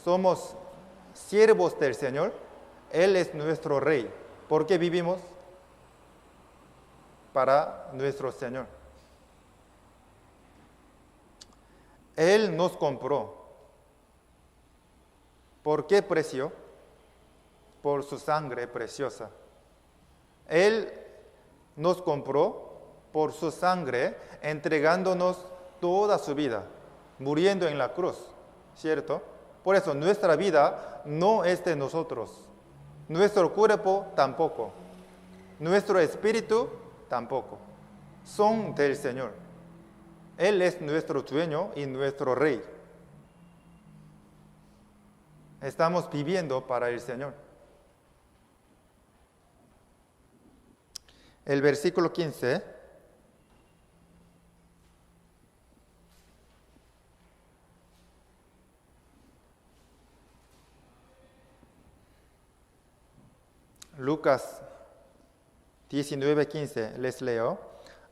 Somos siervos del Señor. Él es nuestro rey. ¿Por qué vivimos? para nuestro Señor. Él nos compró. ¿Por qué precio? Por su sangre preciosa. Él nos compró por su sangre, entregándonos toda su vida, muriendo en la cruz, ¿cierto? Por eso nuestra vida no es de nosotros, nuestro cuerpo tampoco, nuestro espíritu tampoco, son del Señor. Él es nuestro dueño y nuestro rey. Estamos viviendo para el Señor. El versículo 15. Lucas 19:15, les leo.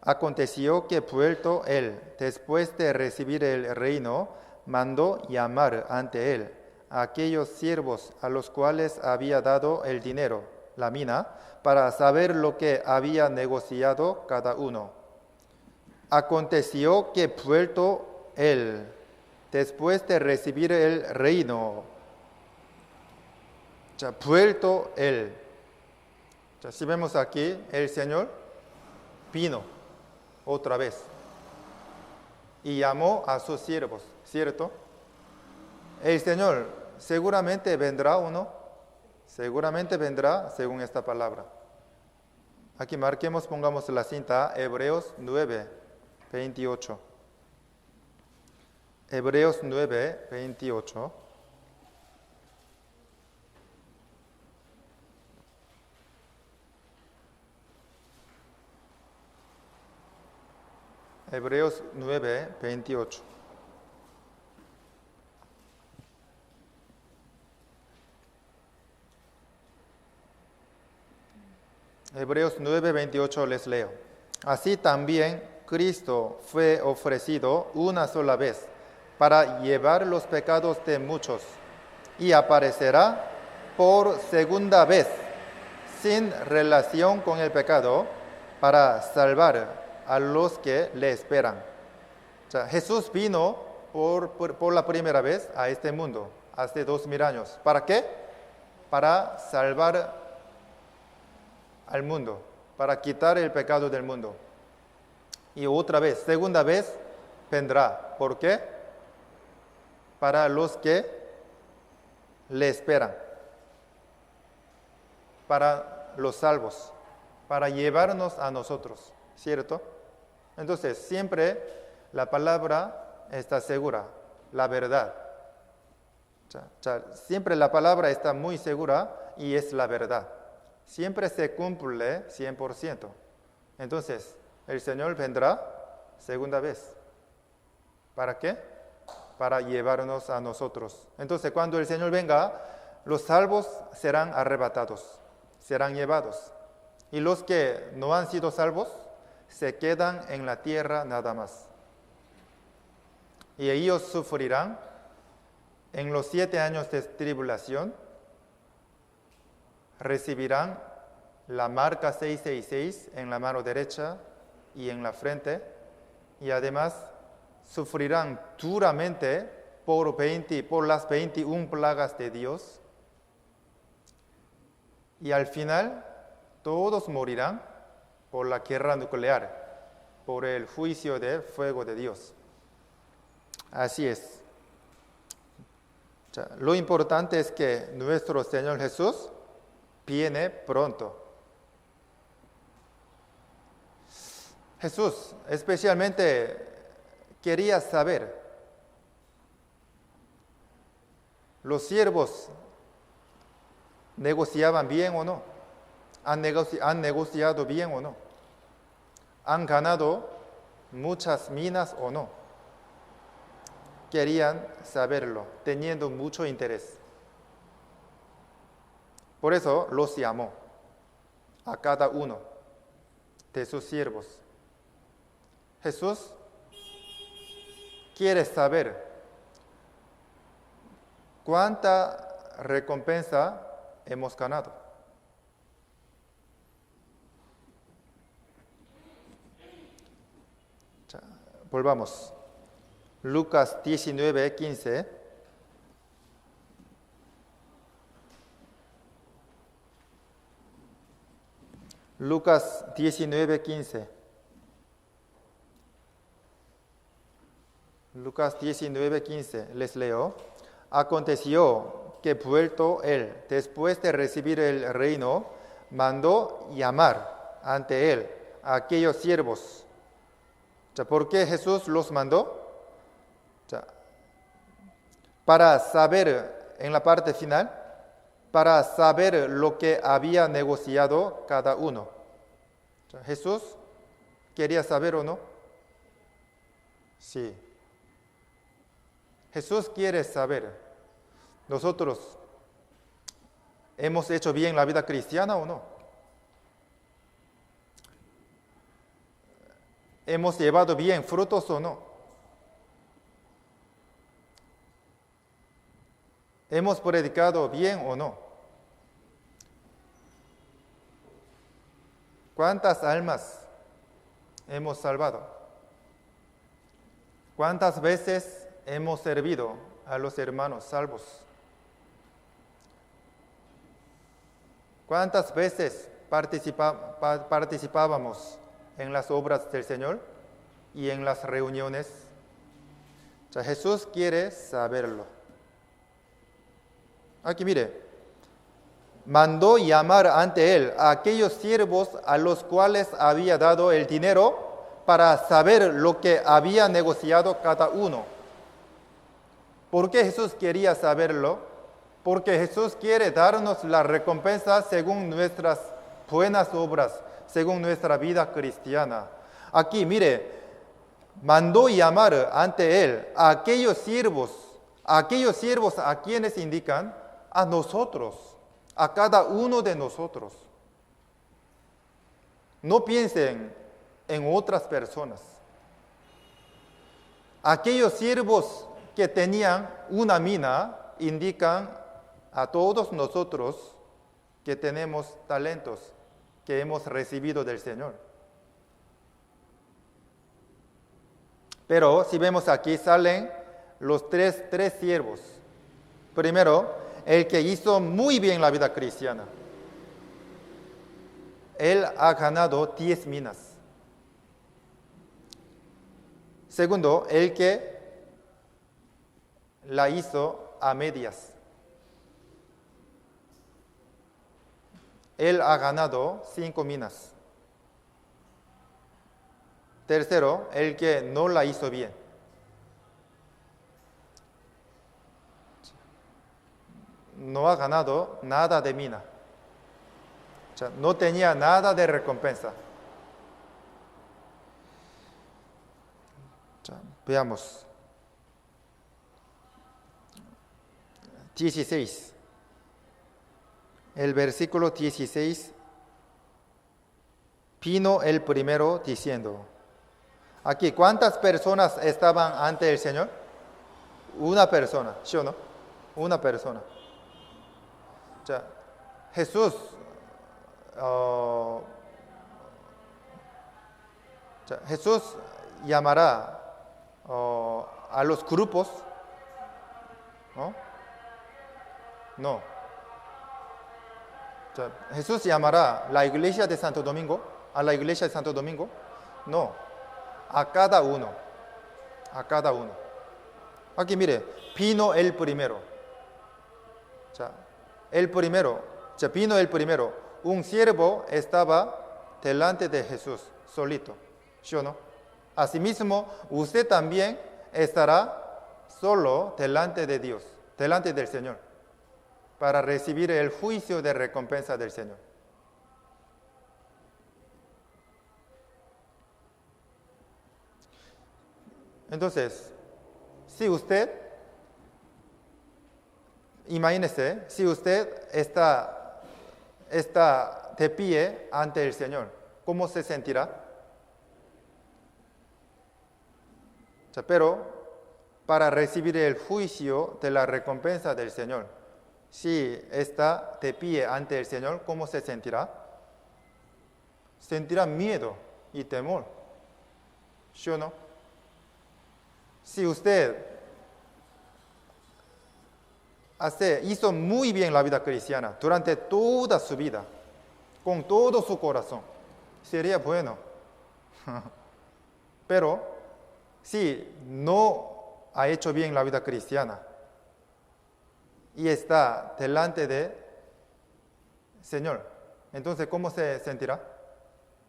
Aconteció que vuelto él, después de recibir el reino, mandó llamar ante él a aquellos siervos a los cuales había dado el dinero, la mina, para saber lo que había negociado cada uno. Aconteció que vuelto él, después de recibir el reino, vuelto él. Si vemos aquí, el Señor vino otra vez y llamó a sus siervos, ¿cierto? El Señor seguramente vendrá o no, seguramente vendrá según esta palabra. Aquí marquemos, pongamos la cinta, Hebreos 9:28. Hebreos 9:28. Hebreos 9:28. Hebreos 9:28 les leo. Así también Cristo fue ofrecido una sola vez para llevar los pecados de muchos y aparecerá por segunda vez sin relación con el pecado para salvar a los que le esperan. O sea, Jesús vino por la primera vez a este mundo, hace 2000 años. ¿Para qué? Para salvar al mundo, para quitar el pecado del mundo. Y otra vez, segunda vez, vendrá. ¿Por qué? Para los que le esperan, para los salvos, para llevarnos a nosotros, ¿cierto? Entonces, siempre la palabra está segura, la verdad. Siempre la palabra está muy segura y es la verdad. Siempre se cumple 100%. Entonces, el Señor vendrá segunda vez. ¿Para qué? Para llevarnos a nosotros. Entonces, cuando el Señor venga, los salvos serán arrebatados, serán llevados. Y los que no han sido salvos, se quedan en la tierra nada más. Y ellos sufrirán en los 7 años de tribulación, recibirán la marca 666 en la mano derecha y en la frente, y además sufrirán duramente por las 21 plagas de Dios, y al final todos morirán por la guerra nuclear, por el juicio de fuego de Dios. Así es. Lo importante es que nuestro Señor Jesús viene pronto. Jesús especialmente quería saber, ¿los siervos negociaban bien o no? ¿Han negociado bien o no? ¿Han ganado muchas minas o no? Querían saberlo, teniendo mucho interés. Por eso los llamó a cada uno de sus siervos. Jesús quiere saber cuánta recompensa hemos ganado. Volvamos. Lucas 19, 15. Lucas 19, 15. Lucas 19, 15. Les leo. Aconteció que vuelto él, después de recibir el reino, mandó llamar ante él a aquellos siervos. ¿Por qué Jesús los mandó? Para saber, en la parte final, para saber lo que había negociado cada uno. ¿Jesús quería saber o no? Sí. Jesús quiere saber. ¿Nosotros hemos hecho bien la vida cristiana o no? ¿Hemos llevado bien frutos o no? ¿Hemos predicado bien o no? ¿Cuántas almas hemos salvado? ¿Cuántas veces hemos servido a los hermanos salvos? ¿Cuántas veces participábamos en las obras del Señor y en las reuniones? Jesús quiere saberlo. Aquí mire, mandó llamar ante él a aquellos siervos a los cuales había dado el dinero para saber lo que había negociado cada uno. ¿Por qué Jesús quería saberlo? Porque Jesús quiere darnos la recompensa según nuestras buenas obras, según nuestra vida cristiana. Aquí, mire, mandó llamar ante él a aquellos siervos a quienes indican a nosotros, a cada uno de nosotros. No piensen en otras personas. Aquellos siervos que tenían una mina indican a todos nosotros que tenemos talentos que hemos recibido del Señor. Pero si vemos aquí salen los tres siervos. Primero, el que hizo muy bien la vida cristiana. Él ha ganado 10 minas. Segundo, el que la hizo a medias. Él ha ganado 5 minas. Tercero, el que no la hizo bien. No ha ganado nada de mina. No tenía nada de recompensa. Veamos. 16. El versículo 16. Vino el primero diciendo. Aquí, ¿cuántas personas estaban ante el Señor? Una persona, ¿sí o no? Una persona. Jesús Jesús llamará a los grupos, ¿no? No. Jesús llamará la iglesia de Santo Domingo, a la iglesia de Santo Domingo, no, a cada uno, a cada uno. Aquí mire, vino el primero. Vino el primero. Un siervo estaba delante de Jesús, solito, ¿sí o no? Asimismo, usted también estará solo delante de Dios, delante del Señor, para recibir el juicio de recompensa del Señor. Entonces, si usted, imagínese, si usted está de pie ante el Señor, ¿cómo se sentirá? Pero para recibir el juicio de la recompensa del Señor, si está de pie ante el Señor, ¿cómo se sentirá? Sentirá miedo y temor, ¿sí o no? Si usted hizo muy bien la vida cristiana durante toda su vida, con todo su corazón, sería bueno. Pero si no ha hecho bien la vida cristiana y está delante de Señor, entonces ¿cómo se sentirá?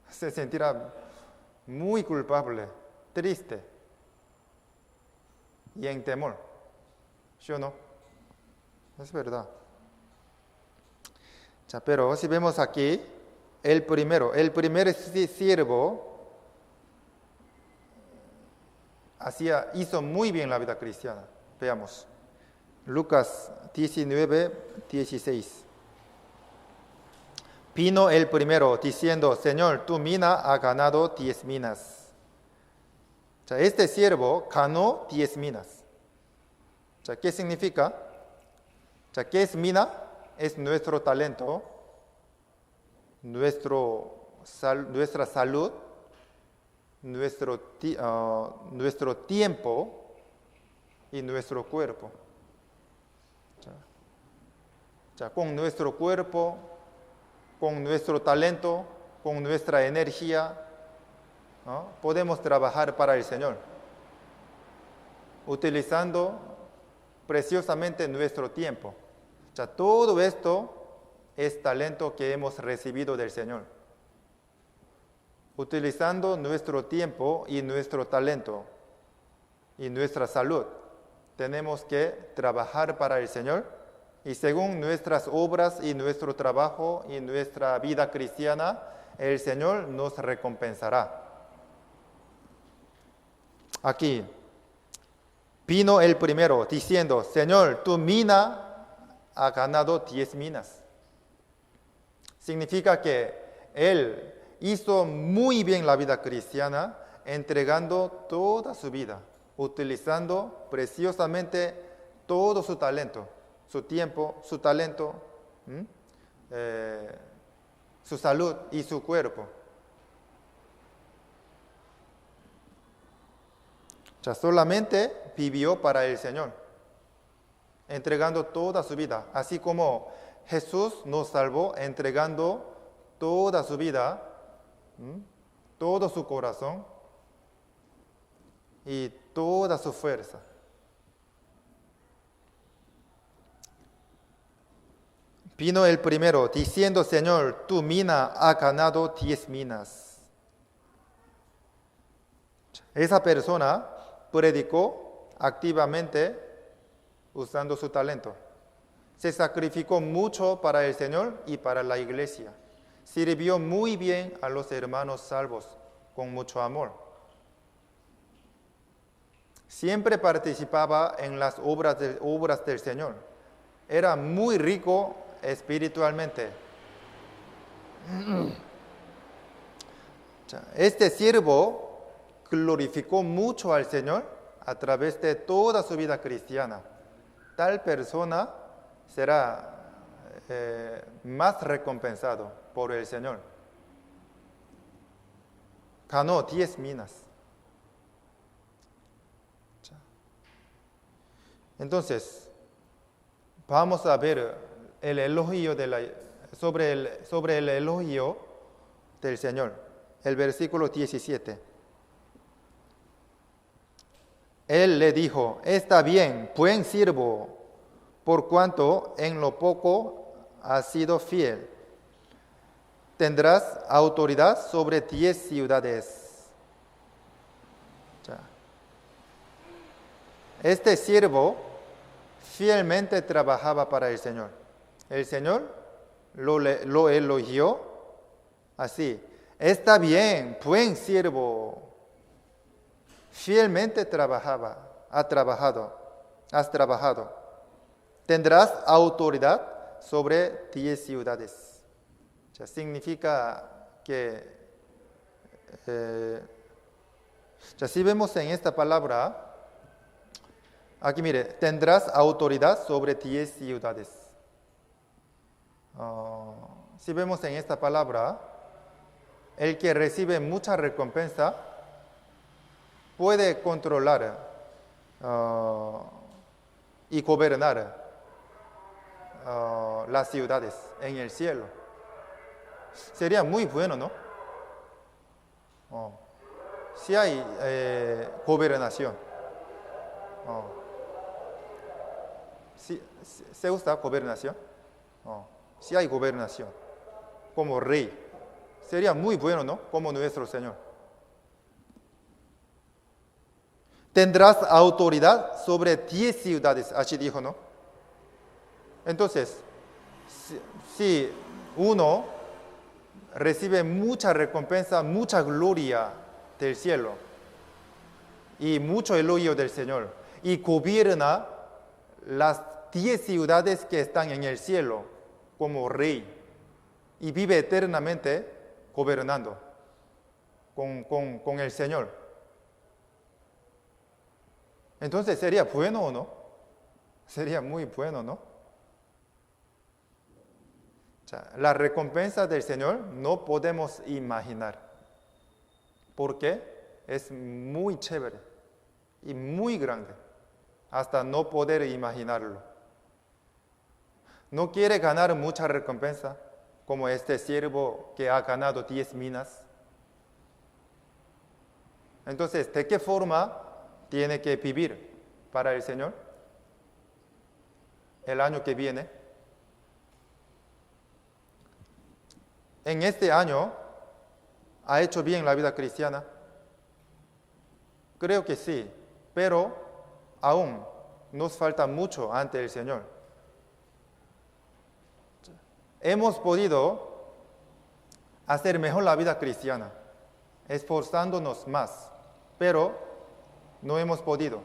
Se sentirá muy culpable, triste y en temor. ¿Sí o no? Es verdad. Pero si vemos aquí, el primer siervo hizo muy bien la vida cristiana. Veamos. Lucas 19, 16. Vino el primero diciendo, Señor, tu mina ha ganado 10 minas. Este siervo ganó 10 minas. ¿Qué significa? ¿Qué es mina? Es nuestro talento, nuestra salud, nuestro tiempo y nuestro cuerpo. Con nuestro cuerpo, con nuestro talento, con nuestra energía, ¿no? Podemos trabajar para el Señor, utilizando preciosamente nuestro tiempo. Todo esto es talento que hemos recibido del Señor. Utilizando nuestro tiempo y nuestro talento y nuestra salud, tenemos que trabajar para el Señor y según nuestras obras y nuestro trabajo y nuestra vida cristiana, el Señor nos recompensará. Aquí, vino el primero diciendo, Señor, tu mina ha ganado 10 minas. Significa que él hizo muy bien la vida cristiana, entregando toda su vida, utilizando preciosamente todo su talento, su tiempo, su talento, su salud y su cuerpo. Solamente vivió para el Señor, entregando toda su vida, así como Jesús nos salvó entregando toda su vida, todo su corazón y toda su fuerza. Vino el primero diciendo, Señor, tu mina ha ganado 10 minas. Esa persona predicó activamente usando su talento. Se sacrificó mucho para el Señor y para la iglesia. Sirvió muy bien a los hermanos salvos con mucho amor. Siempre participaba en las obras del Señor. Era muy rico espiritualmente. Este siervo glorificó mucho al Señor a través de toda su vida cristiana. Tal persona será más recompensado por el Señor. Ganó 10 minas. Entonces, vamos a ver el elogio sobre el elogio del Señor. El versículo 17. Él le dijo, está bien, buen siervo, por cuanto en lo poco has sido fiel. Tendrás autoridad sobre 10 ciudades. Este siervo fielmente trabajaba para el Señor. El Señor lo elogió así. Está bien, buen siervo. Fielmente has trabajado. Tendrás autoridad sobre 10 ciudades. Significa que, si vemos en esta palabra, aquí mire, tendrás autoridad sobre 10 ciudades. Si vemos en esta palabra, el que recibe mucha recompensa puede controlar y gobernar las ciudades en el cielo. Sería muy bueno, ¿no? Si hay gobernación. ¿Se usa gobernación? Si hay gobernación como rey, sería muy bueno, ¿no? Como nuestro Señor. Tendrás autoridad sobre 10 ciudades, así dijo, ¿no? Entonces, si uno recibe mucha recompensa, mucha gloria del cielo y mucho elogio del Señor y gobierna las 10 ciudades que están en el cielo como rey y vive eternamente gobernando con el Señor. Entonces, ¿sería bueno o no? Sería muy bueno, ¿no? O sea, la recompensa del Señor no podemos imaginar, porque es muy chévere y muy grande, hasta no poder imaginarlo. No quiere ganar mucha recompensa, como este siervo que ha ganado 10 minas. Entonces, ¿de qué forma tiene que vivir para el Señor el año que viene? En este año, ¿ha hecho bien la vida cristiana? Creo que sí, pero aún nos falta mucho ante el Señor. Hemos podido hacer mejor la vida cristiana, esforzándonos más, pero no hemos podido.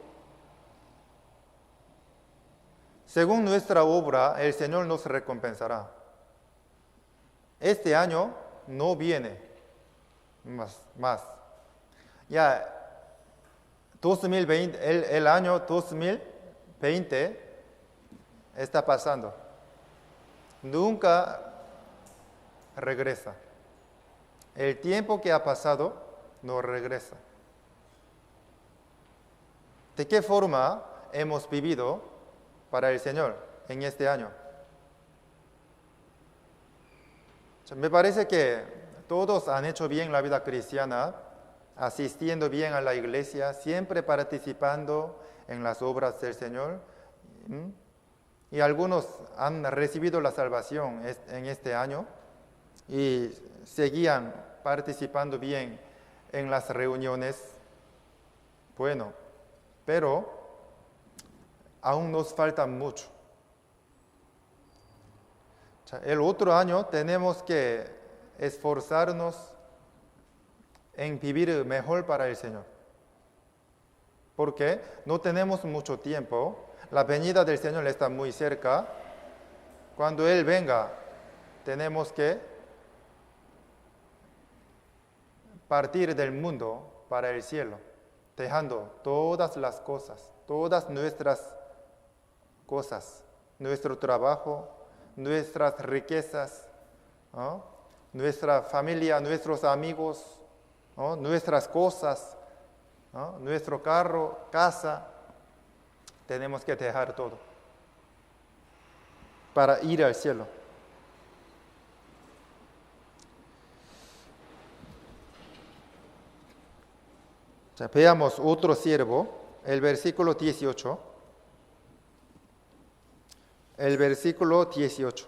Según nuestra obra, el Señor nos recompensará. Este año no viene más. Ya 2020, el año 2020 está pasando. Nunca regresa. El tiempo que ha pasado no regresa. ¿De qué forma hemos vivido para el Señor en este año? Me parece que todos han hecho bien la vida cristiana, asistiendo bien a la iglesia, siempre participando en las obras del Señor. Y algunos han recibido la salvación en este año y seguían participando bien en las reuniones. Bueno, pero aún nos falta mucho. El otro año tenemos que esforzarnos en vivir mejor para el Señor, porque no tenemos mucho tiempo. La venida del Señor está muy cerca. Cuando Él venga, tenemos que partir del mundo para el cielo, dejando todas las cosas, todas nuestras cosas, nuestro trabajo, nuestras riquezas, ¿no? Nuestra familia, nuestros amigos, ¿no? Nuestras cosas, ¿no? Nuestro carro, casa. Tenemos que dejar todo para ir al cielo. O sea, veamos otro siervo, el versículo 18. El versículo 18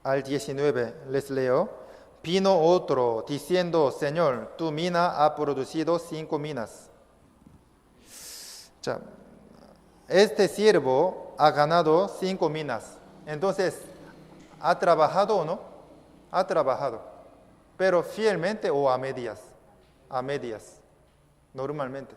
al 19 les leo. Vino otro diciendo: Señor, tu mina ha producido 5 minas. O sea, este siervo ha ganado 5 minas. Entonces, ¿ha trabajado o no? Ha trabajado, pero fielmente o a medias. A medias, normalmente.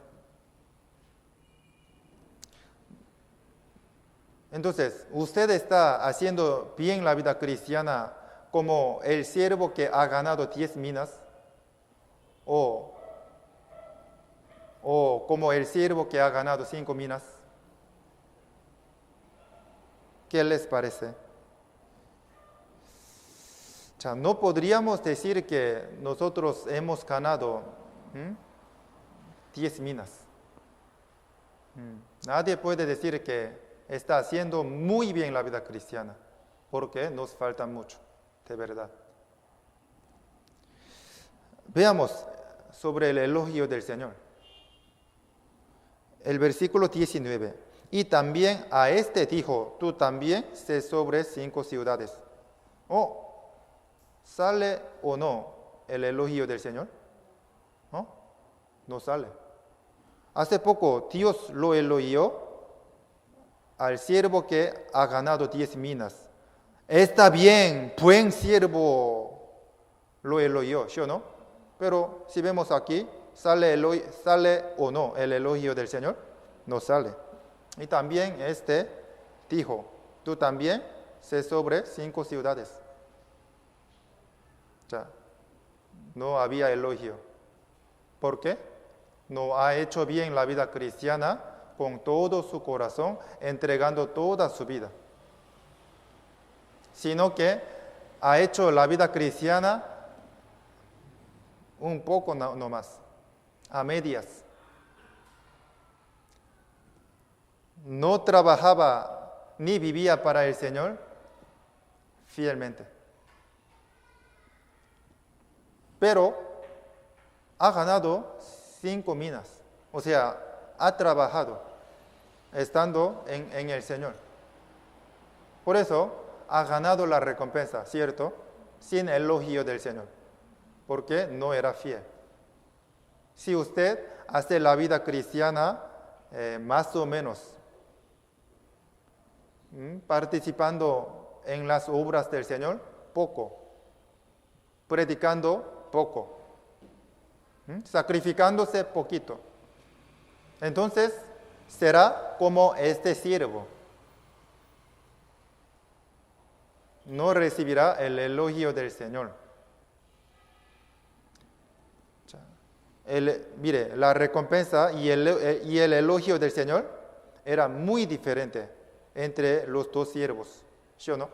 Entonces, ¿usted está haciendo bien la vida cristiana como el siervo que ha ganado 10 minas? ¿O como el siervo que ha ganado 5 minas? ¿Qué les parece? O sea, no podríamos decir que nosotros hemos ganado 10 minas. Nadie puede decir que está haciendo muy bien la vida cristiana, porque nos falta mucho, de verdad. Veamos sobre el elogio del Señor. El versículo 19. Y también a este dijo, tú también sé sobre 5 ciudades. ¿Sale o no el elogio del Señor? ¿No? No sale. Hace poco Dios lo elogió al siervo que ha ganado 10 minas. Está bien, buen siervo, lo elogió, ¿sí o no? Pero si vemos aquí, ¿sale o no el elogio del Señor? No sale. Y también dijo, tú también sé sobre 5 ciudades. O sea, no había elogio. ¿Por qué? No ha hecho bien la vida cristiana con todo su corazón, entregando toda su vida. Sino que ha hecho la vida cristiana un poco no más, a medias. No trabajaba ni vivía para el Señor fielmente. Pero ha ganado 5 minas. O sea, ha trabajado estando en el Señor. Por eso ha ganado la recompensa, ¿cierto? Sin elogio del Señor, porque no era fiel. Si usted hace la vida cristiana más o menos, participando en las obras del Señor, poco. Predicando, poco. Sacrificándose, poquito. Entonces, será como este siervo. No recibirá el elogio del Señor. Mire, la recompensa y el elogio del Señor era muy diferente entre los dos siervos, ¿sí o no?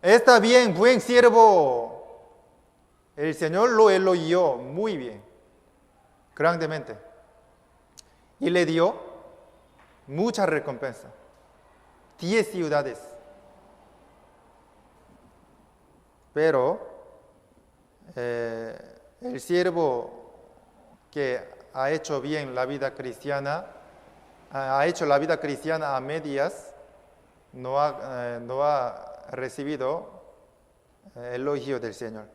Está bien, buen siervo. El Señor lo elogió muy bien, grandemente. Y le dio mucha recompensa. 10 ciudades. Pero el siervo que ha hecho bien la vida cristiana, ha hecho la vida cristiana a medias, no ha recibido elogio del Señor.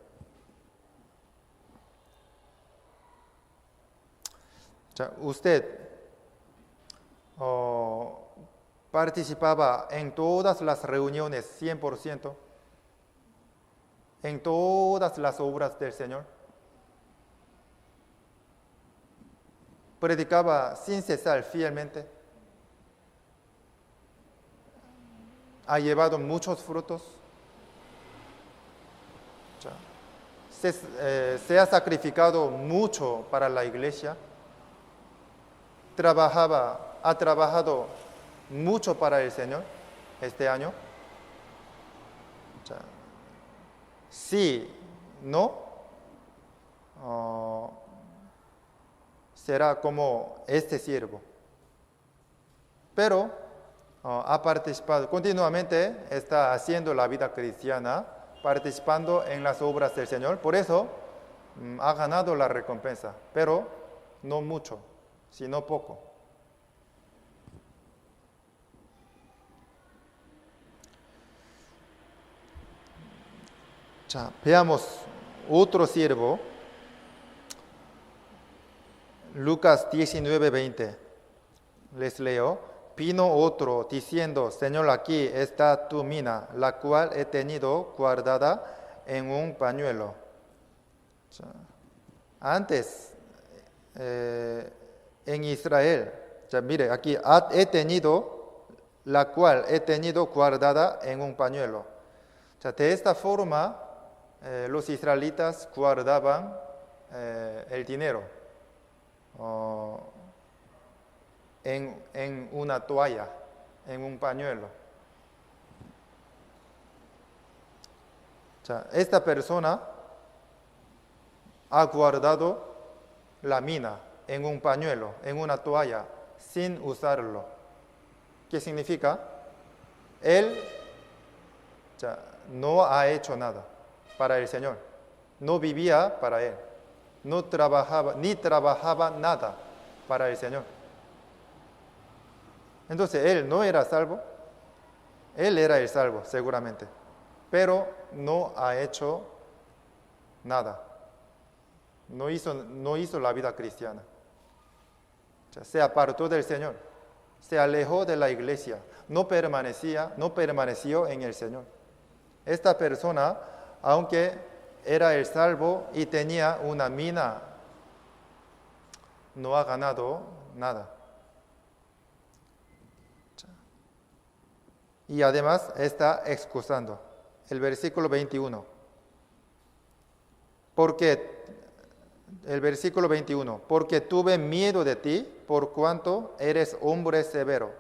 O sea, usted participaba en todas las reuniones 100%, en todas las obras del Señor. Predicaba sin cesar fielmente. Ha llevado muchos frutos. Se ha sacrificado mucho para la iglesia. Ha trabajado mucho para el Señor este año. Si no, será como este siervo. Pero ha participado continuamente, está haciendo la vida cristiana, participando en las obras del Señor. Por eso ha ganado la recompensa, pero no mucho, sino poco. Veamos otro siervo. Lucas 19:20. Les leo. Vino otro diciendo, Señor, aquí está tu mina, la cual he tenido guardada en un pañuelo. Antes, en Israel, mire, aquí he tenido, la cual he tenido guardada en un pañuelo. De esta forma, los israelitas guardaban el dinero en una toalla, en un pañuelo. Esta persona ha guardado la mina en un pañuelo, en una toalla, sin usarlo. ¿Qué significa? Él no ha hecho nada para el Señor. No vivía para Él. No trabajaba, ni trabajaba nada para el Señor. Entonces, Él no era salvo. Él era el salvo, seguramente. Pero no ha hecho nada. No hizo la vida cristiana. Se apartó del Señor. Se alejó de la iglesia. No permaneció en el Señor. Esta persona, aunque era el salvo y tenía una mina, no ha ganado nada. Y además está excusando. El versículo 21. El versículo 21. Porque tuve miedo de ti, por cuanto eres hombre severo,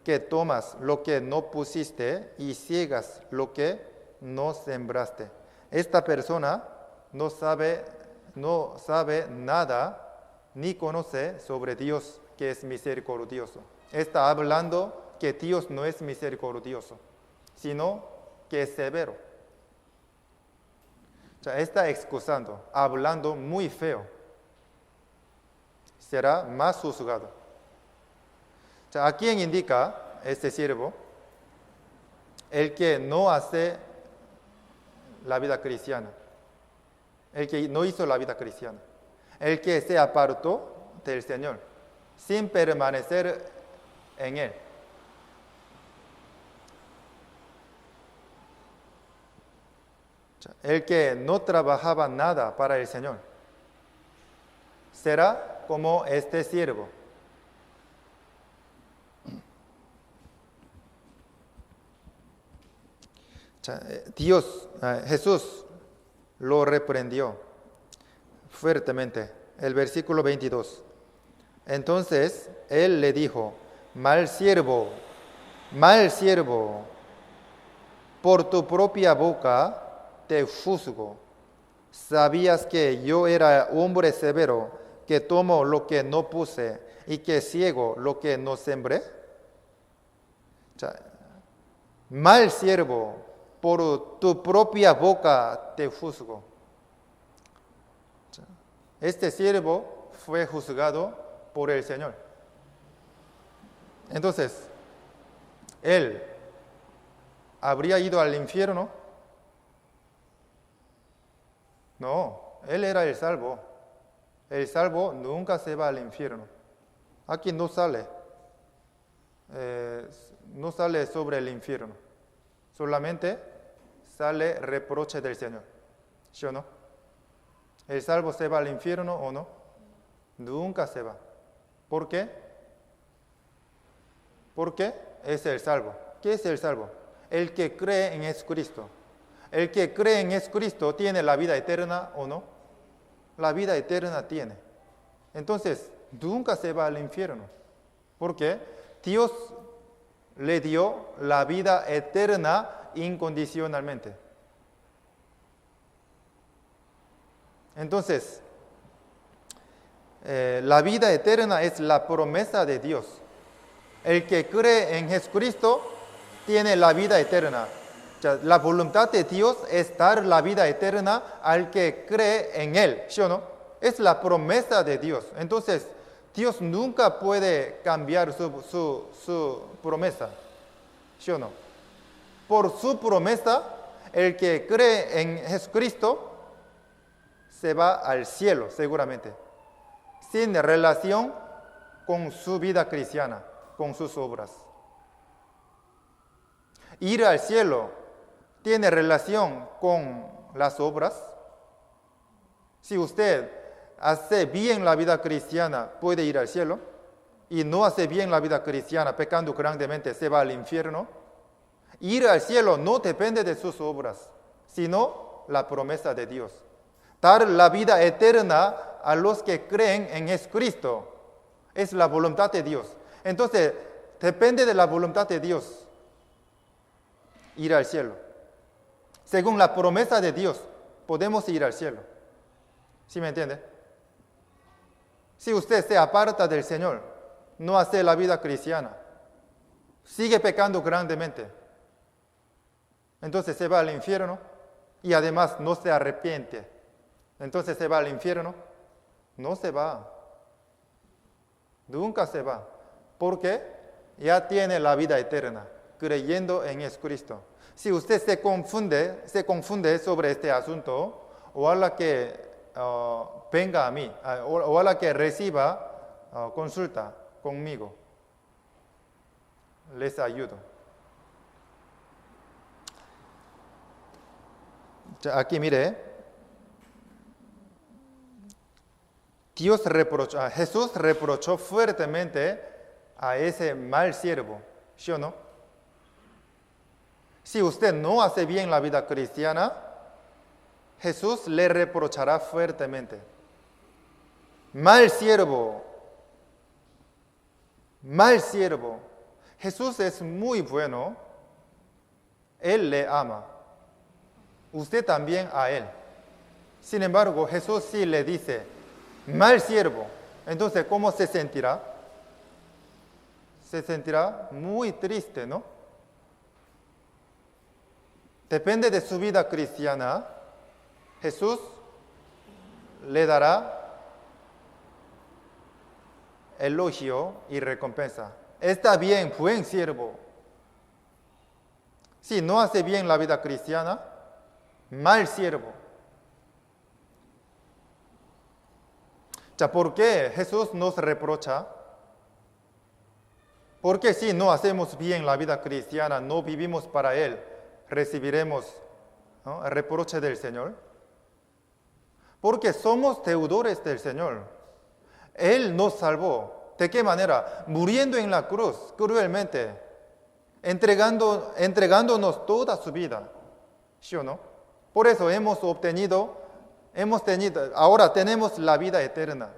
que tomas lo que no pusiste y ciegas lo que no sembraste. Esta persona no sabe nada ni conoce sobre Dios, que es misericordioso. Está hablando que Dios no es misericordioso, sino que es severo. Está excusando, hablando muy feo. Será más juzgado. ¿A quién indica este siervo? El que no hace la vida cristiana. El que no hizo la vida cristiana. El que se apartó del Señor sin permanecer en Él. El que no trabajaba nada para el Señor será como este siervo. Jesús lo reprendió fuertemente. El versículo 22. Entonces él le dijo: mal siervo, por tu propia boca te juzgo. ¿Sabías que yo era hombre severo, que tomo lo que no puse y que ciego lo que no sembré? Mal siervo, por tu propia boca te juzgo. Este siervo fue juzgado por el Señor. Entonces, él habría ido al infierno. No, él era el salvo. El salvo nunca se va al infierno. Aquí no sale sobre el infierno. Solamente sale reproche del Señor. ¿Sí o no? ¿El salvo se va al infierno o no? Nunca se va. ¿Por qué? Porque es el salvo. ¿Qué es el salvo? El que cree en Jesucristo. El que cree en Jesucristo tiene la vida eterna o no. La vida eterna tiene. Entonces, nunca se va al infierno. Porque Dios le dio la vida eterna incondicionalmente. Entonces, la vida eterna es la promesa de Dios. El que cree en Jesucristo tiene la vida eterna. La voluntad de Dios es dar la vida eterna al que cree en Él, ¿sí o no? Es la promesa de Dios. Entonces, Dios nunca puede cambiar su promesa, ¿sí o no? Por su promesa, el que cree en Jesucristo se va al cielo, seguramente, sin relación con su vida cristiana, con sus obras. Ir al cielo tiene relación con las obras. Si usted hace bien la vida cristiana, puede ir al cielo, y no hace bien la vida cristiana, pecando grandemente, se va al infierno. Ir al cielo no depende de sus obras, sino la promesa de Dios. Dar la vida eterna a los que creen en Jesucristo es la voluntad de Dios. Entonces, depende de la voluntad de Dios ir al cielo. Según la promesa de Dios, podemos ir al cielo. ¿Sí me entiende? Si usted se aparta del Señor, no hace la vida cristiana, sigue pecando grandemente, entonces se va al infierno y además no se arrepiente, entonces se va al infierno, no se va, nunca se va, porque ya tiene la vida eterna, creyendo en Jesucristo. Si usted se confunde sobre este asunto, o a la que venga a mí, o a la que reciba consulta conmigo, les ayudo. Aquí mire, Jesús reprochó fuertemente a ese mal siervo, ¿sí o no? Si usted no hace bien la vida cristiana, Jesús le reprochará fuertemente. Mal siervo, mal siervo. Jesús es muy bueno, Él le ama, usted también a Él. Sin embargo, Jesús sí le dice, mal siervo, entonces ¿cómo se sentirá? Se sentirá muy triste, ¿no? Depende de su vida cristiana, Jesús le dará elogio y recompensa. Está bien, buen siervo. Si no hace bien la vida cristiana, mal siervo. ¿Por qué Jesús nos reprocha? Porque si no hacemos bien la vida cristiana, no vivimos para Él, recibiremos, ¿no?, el reproche del Señor. Porque somos deudores del Señor. Él nos salvó. ¿De qué manera? Muriendo en la cruz, cruelmente, entregándonos toda su vida. ¿Sí o no? Por eso ahora tenemos la vida eterna.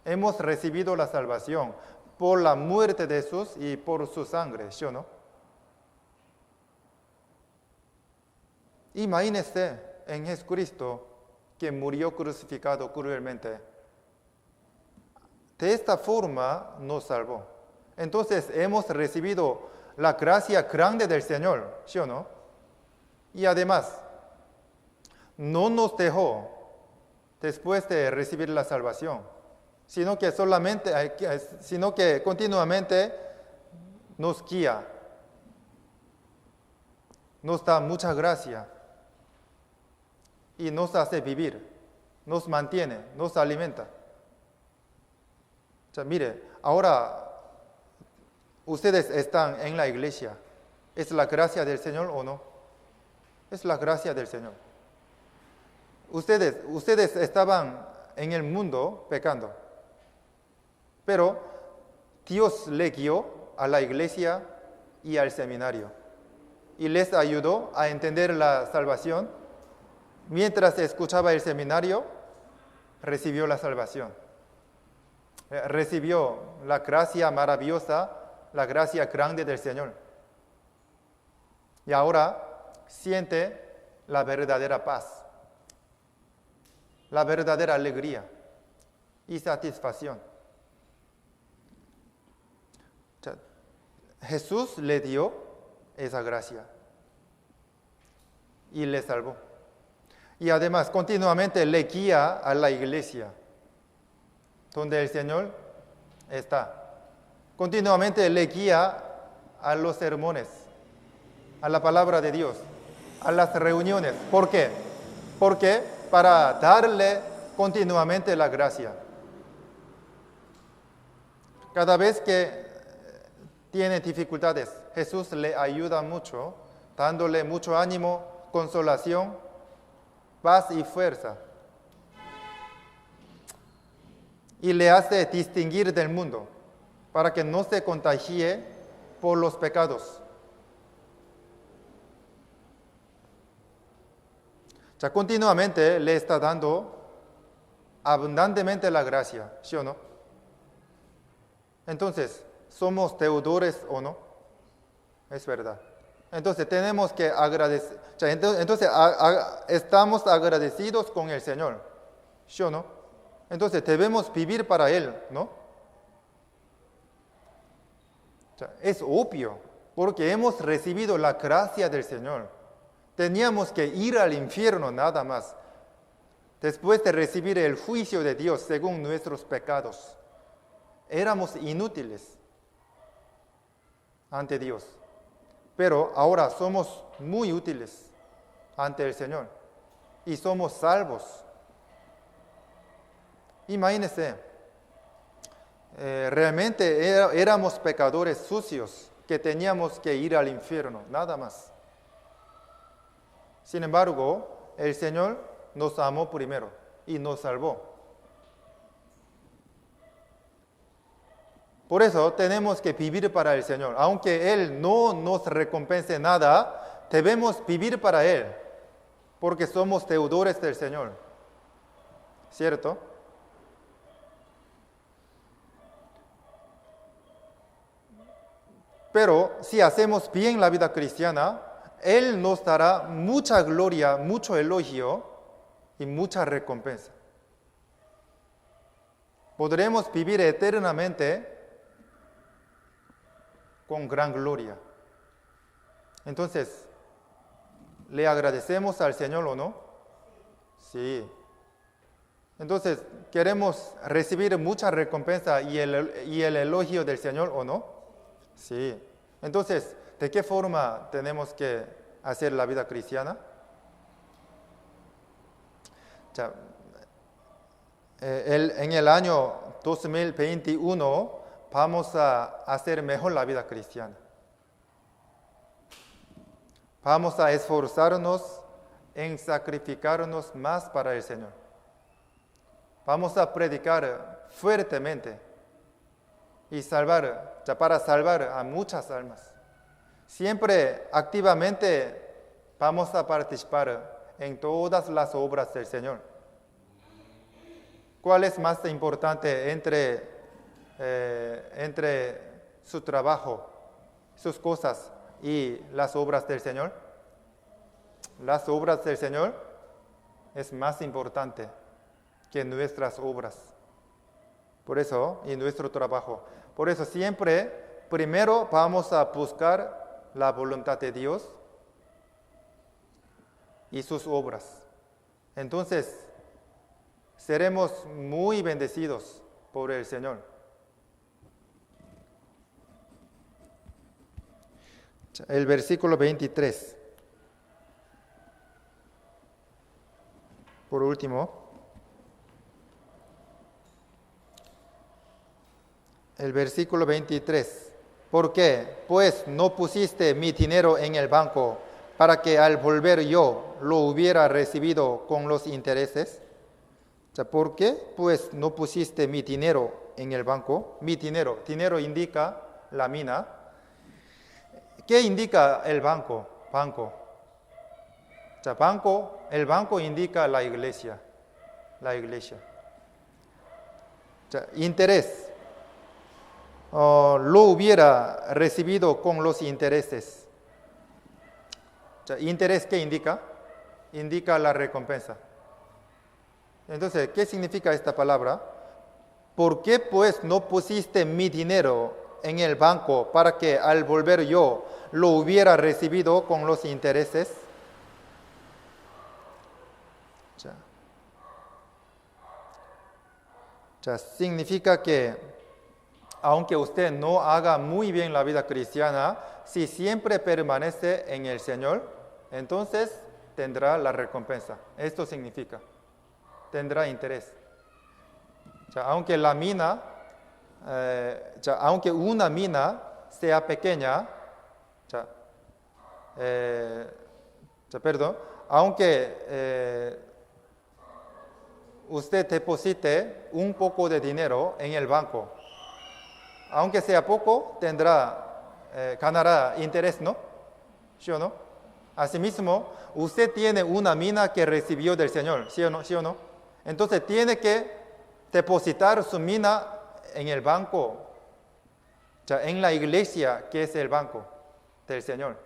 Hemos recibido la salvación por la muerte de Jesús y por su sangre. ¿Sí o no? Imagínese en Jesucristo que murió crucificado cruelmente. De esta forma nos salvó. Entonces hemos recibido la gracia grande del Señor, ¿sí o no? Y además, no nos dejó después de recibir la salvación, sino que continuamente nos guía, nos da mucha gracia y nos hace vivir, nos mantiene, nos alimenta. Mire, ahora ustedes están en la iglesia. ¿Es la gracia del Señor o no? Es la gracia del Señor. Ustedes estaban en el mundo pecando, pero Dios le guió a la iglesia y al seminario y les ayudó a entender la salvación. Mientras escuchaba el seminario, recibió la salvación. Recibió la gracia maravillosa, la gracia grande del Señor. Y ahora siente la verdadera paz, la verdadera alegría y satisfacción. Jesús le dio esa gracia y le salvó. Y además continuamente le guía a la iglesia, donde el Señor está. Continuamente le guía a los sermones, a la palabra de Dios, a las reuniones. ¿Por qué? Porque para darle continuamente la gracia. Cada vez que tiene dificultades, Jesús le ayuda mucho, dándole mucho ánimo, consolación, paz y fuerza. Y le hace distinguir del mundo para que no se contagie por los pecados. Continuamente le está dando abundantemente la gracia, ¿sí o no? Entonces, ¿somos deudores o no? Es verdad. Entonces, tenemos que agradecer. Entonces, estamos agradecidos con el Señor, ¿sí o no? Entonces debemos vivir para Él, ¿no? Es obvio, porque hemos recibido la gracia del Señor. Teníamos que ir al infierno nada más, después de recibir el juicio de Dios según nuestros pecados. Éramos inútiles ante Dios, pero ahora somos muy útiles ante el Señor y somos salvos. Imagínense, realmente éramos pecadores sucios que teníamos que ir al infierno, nada más. Sin embargo, el Señor nos amó primero y nos salvó. Por eso tenemos que vivir para el Señor. Aunque Él no nos recompense nada, debemos vivir para Él, porque somos deudores del Señor. ¿Cierto? Pero si hacemos bien la vida cristiana, Él nos dará mucha gloria, mucho elogio y mucha recompensa. Podremos vivir eternamente con gran gloria. Entonces, ¿le agradecemos al Señor o no? Sí. Entonces, ¿queremos recibir mucha recompensa y el elogio del Señor o no? Sí. Entonces, ¿de qué forma tenemos que hacer la vida cristiana? En el año 2021 vamos a hacer mejor la vida cristiana. Vamos a esforzarnos en sacrificarnos más para el Señor. Vamos a predicar fuertemente y para salvar a muchas almas. Siempre activamente vamos a participar en todas las obras del Señor. ¿Cuál es más importante entre su trabajo, sus cosas y las obras del Señor? Las obras del Señor es más importante que nuestras obras. Por eso, y nuestro trabajo. Por eso siempre, primero vamos a buscar la voluntad de Dios y sus obras. Entonces, seremos muy bendecidos por el Señor. El versículo 23. Por último, el versículo 23. ¿Por qué? Pues no pusiste mi dinero en el banco para que al volver yo lo hubiera recibido con los intereses. ¿Por qué? Pues no pusiste mi dinero en el banco. Mi dinero indica la mina. ¿Qué indica el banco? El banco indica la iglesia. Interés. Lo hubiera recibido con los intereses. ¿Interés qué indica? Indica la recompensa. Entonces, ¿qué significa esta palabra? ¿Por qué pues no pusiste mi dinero en el banco para que al volver yo lo hubiera recibido con los intereses? Significa que aunque usted no haga muy bien la vida cristiana, si siempre permanece en el Señor, entonces tendrá la recompensa. Esto significa, tendrá interés. Aunque la mina, aunque una mina sea pequeña, aunque usted deposite un poco de dinero en el banco, aunque sea poco, ganará interés, ¿no? ¿Sí o no? Asimismo, usted tiene una mina que recibió del Señor, ¿sí o no? ¿Sí o no? Entonces tiene que depositar su mina en el banco, en la iglesia que es el banco del Señor.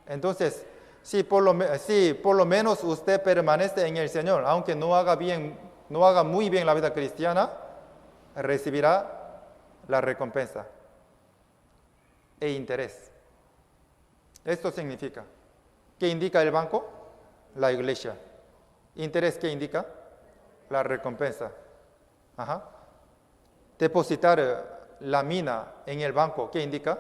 Entonces, si por lo menos usted permanece en el Señor, aunque no haga muy bien la vida cristiana, recibirá la recompensa. e interés. Esto significa. ¿Qué indica el banco? La iglesia. ¿Interés qué indica? La recompensa. Ajá. Depositar la mina en el banco, ¿qué indica?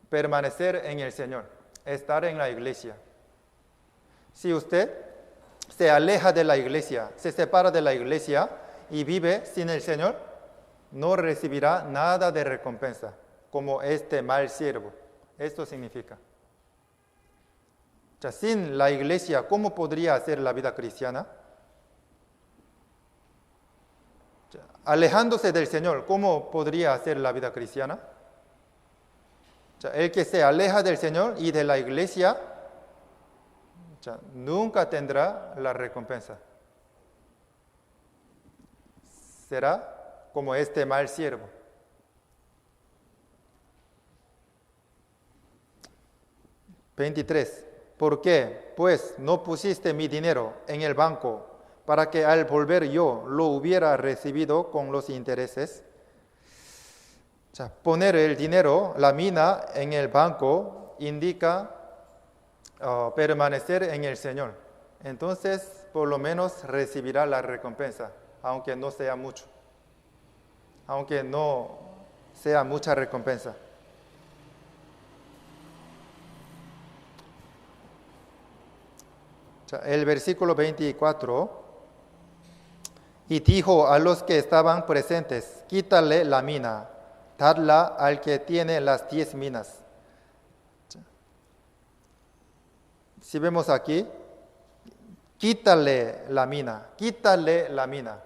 Permanecer en el Señor, estar en la iglesia. Si usted se aleja de la iglesia, se separa de la iglesia y vive sin el Señor, no recibirá nada de recompensa, como este mal siervo. Esto significa. O sea, sin la iglesia, ¿cómo podría hacer la vida cristiana? O sea, alejándose del Señor, ¿cómo podría hacer la vida cristiana? O sea, el que se aleja del Señor y de la iglesia, o sea, nunca tendrá la recompensa. Será como este mal siervo. (23) ¿Por qué, pues, no pusiste mi dinero en el banco para que al volver yo lo hubiera recibido con los intereses? O sea, poner el dinero, la mina, en el banco indica permanecer en el Señor. Entonces, por lo menos recibirá la recompensa, aunque no sea mucho. Aunque no sea mucha recompensa. El versículo 24, y dijo a los que estaban presentes, quítale la mina, dadla al que tiene las 10 minas. Si vemos aquí, quítale la mina, quítale la mina.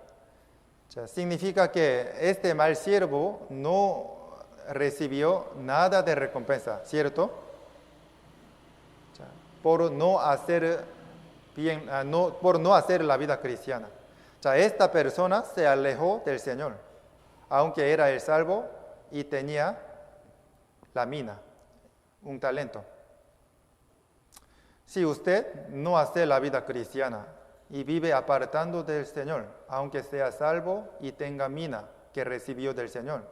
O sea, significa que este mal siervo no recibió nada de recompensa, ¿cierto? O sea, por no hacer bien, por no hacer la vida cristiana. O sea, esta persona se alejó del Señor, aunque era el salvo y tenía la mina, un talento. Si usted no hace la vida cristiana y vive apartando del Señor, aunque sea salvo y tenga mina que recibió del Señor,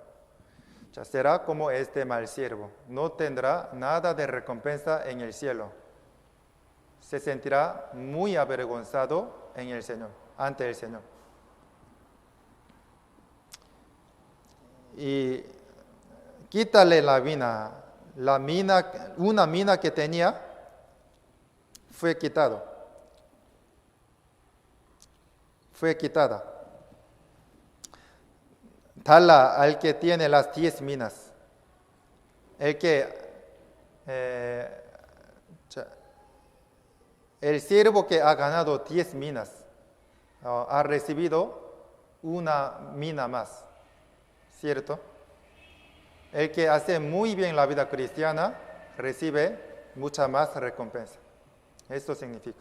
o sea, será como este mal siervo, no tendrá nada de recompensa en el cielo. Se sentirá muy avergonzado en el Señor, ante el Señor. Y quítale la mina, una mina que tenía, fue quitada. Dala al que tiene las 10 minas. El siervo que ha ganado 10 minas ha recibido una mina más, ¿cierto? El que hace muy bien la vida cristiana recibe mucha más recompensa. Esto significa.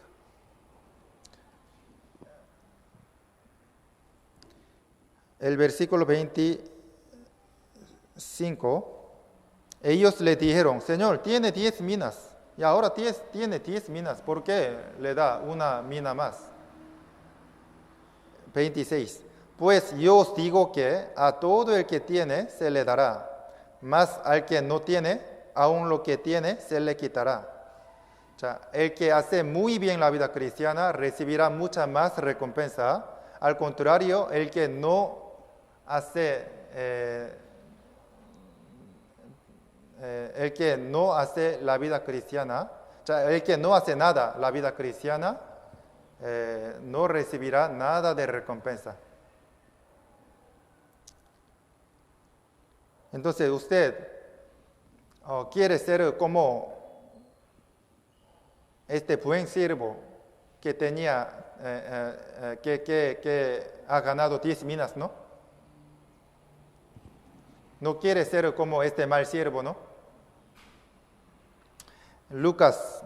El versículo 25, ellos le dijeron, Señor, tiene 10 minas. Y ahora tiene 10 minas, ¿por qué le da una mina más? 26. Pues yo os digo que a todo el que tiene se le dará, mas al que no tiene, aun lo que tiene se le quitará. O sea, el que hace muy bien la vida cristiana recibirá mucha más recompensa. Al contrario, el que no hace la vida cristiana, o sea, el que no hace nada la vida cristiana, no recibirá nada de recompensa. Entonces, usted quiere ser como este buen siervo que tenía, que ha ganado 10 minas, ¿no? No quiere ser como este mal siervo, ¿no? Lucas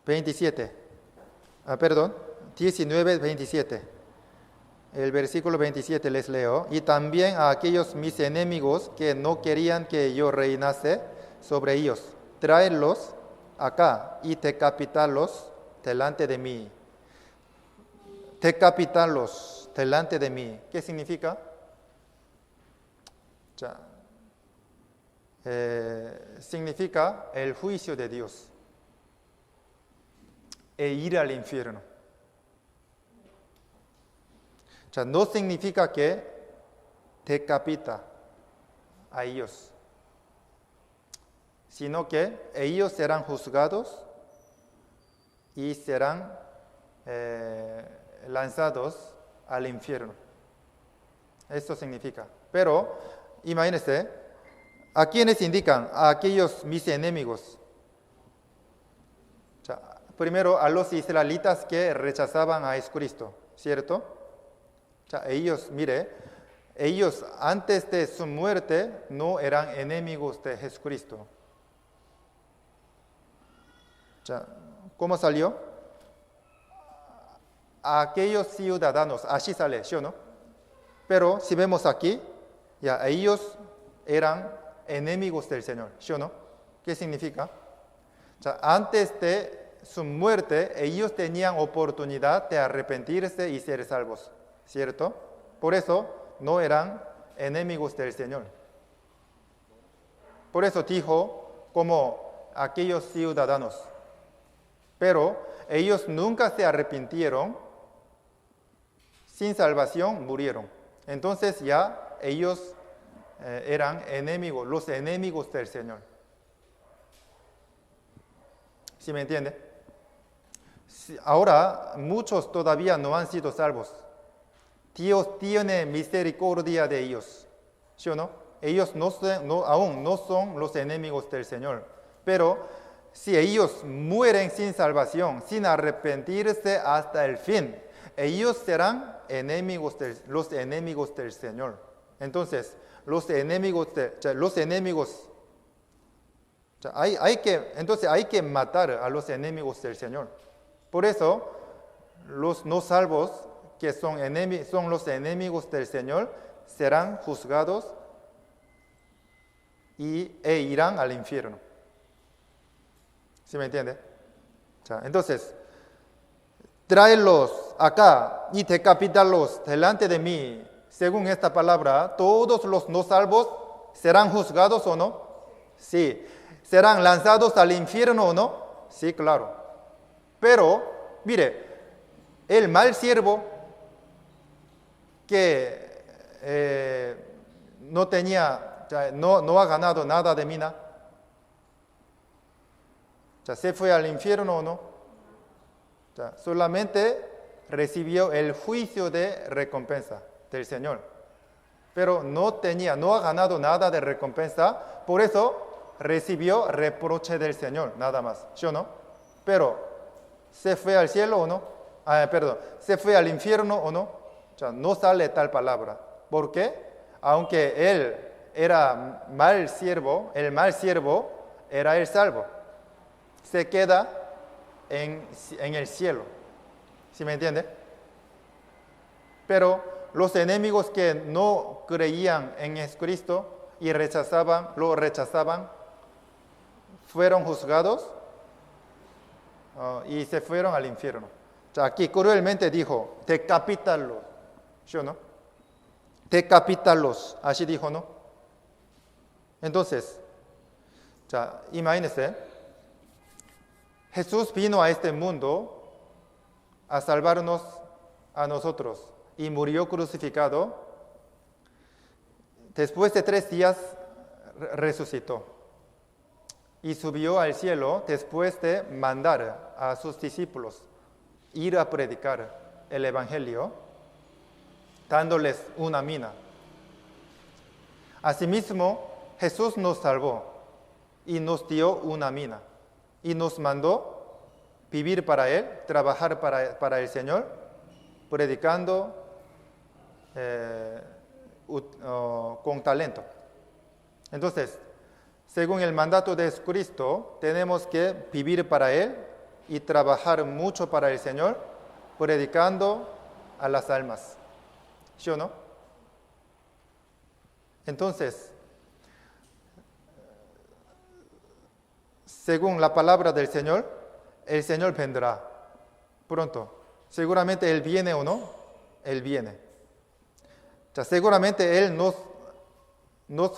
19, 27. El versículo 27 les leo. Y también a aquellos mis enemigos que no querían que yo reinase sobre ellos, tráelos acá y decapítalos delante de mí. Decapítalos delante de mí. ¿Qué significa? significa el juicio de Dios e ir al infierno. O sea, no significa que decapita a ellos, sino que ellos serán juzgados y serán lanzados al infierno. Esto significa. Pero, imagínense, ¿a quiénes indican? A aquellos mis enemigos. O sea, primero, a los israelitas que rechazaban a Jesucristo, ¿cierto? O sea, ellos, mire, ellos antes de su muerte no eran enemigos de Jesucristo. O sea, ¿cómo salió? A aquellos ciudadanos, así sale, ¿sí o no? Pero si vemos aquí, ya ellos eran enemigos del Señor, ¿sí o no? ¿Qué significa? O sea, antes de su muerte, ellos tenían oportunidad de arrepentirse y ser salvos, ¿cierto? Por eso no eran enemigos del Señor. Por eso dijo como aquellos ciudadanos. Pero ellos nunca se arrepintieron, sin salvación murieron. Entonces ya ellos eran enemigos, los enemigos del Señor. ¿Sí me entiende? Ahora muchos todavía no han sido salvos. Dios tiene misericordia de ellos, ¿sí o no? Ellos aún no son los enemigos del Señor, pero si ellos mueren sin salvación, sin arrepentirse hasta el fin, ellos serán los enemigos del Señor. Entonces, hay que matar a los enemigos del Señor. Por eso, los no salvos, que son los enemigos del Señor, serán juzgados e irán al infierno. ¿Sí me entiende? Entonces, tráelos acá y decapitarlos delante de mí. Según esta palabra, todos los no salvos serán juzgados o no. Sí. ¿Serán lanzados al infierno o no? Sí, claro. Pero, mire, el mal siervo que no ha ganado nada de mina, ¿se fue al infierno o no? Solamente recibió el juicio de recompensa del Señor. Pero no ha ganado nada de recompensa, por eso recibió reproche del Señor, nada más, ¿sí o no? Pero, ¿se fue al cielo o no? ¿Se fue al infierno o no? No sale tal palabra. ¿Por qué? Aunque él era mal siervo, el mal siervo era el salvo. Se queda en el cielo. ¿Sí me entiende? Pero los enemigos que no creían en Jesucristo y lo rechazaban, fueron juzgados y se fueron al infierno. Aquí cruelmente dijo, decapítalos, ¿sí o no? Decapítalos, así dijo, ¿no? Entonces, imagínense, Jesús vino a este mundo a salvarnos a nosotros y murió crucificado. Después de 3 días resucitó y subió al cielo después de mandar a sus discípulos ir a predicar el Evangelio, dándoles una mina. Asimismo, Jesús nos salvó y nos dio una mina y nos mandó vivir para Él, trabajar para el Señor, predicando con talento. Entonces, según el mandato de Jesucristo, tenemos que vivir para Él y trabajar mucho para el Señor, predicando a las almas. ¿Sí o no? Entonces, según la palabra del Señor, el Señor vendrá pronto. Seguramente Él viene o no, Él viene. Seguramente Él nos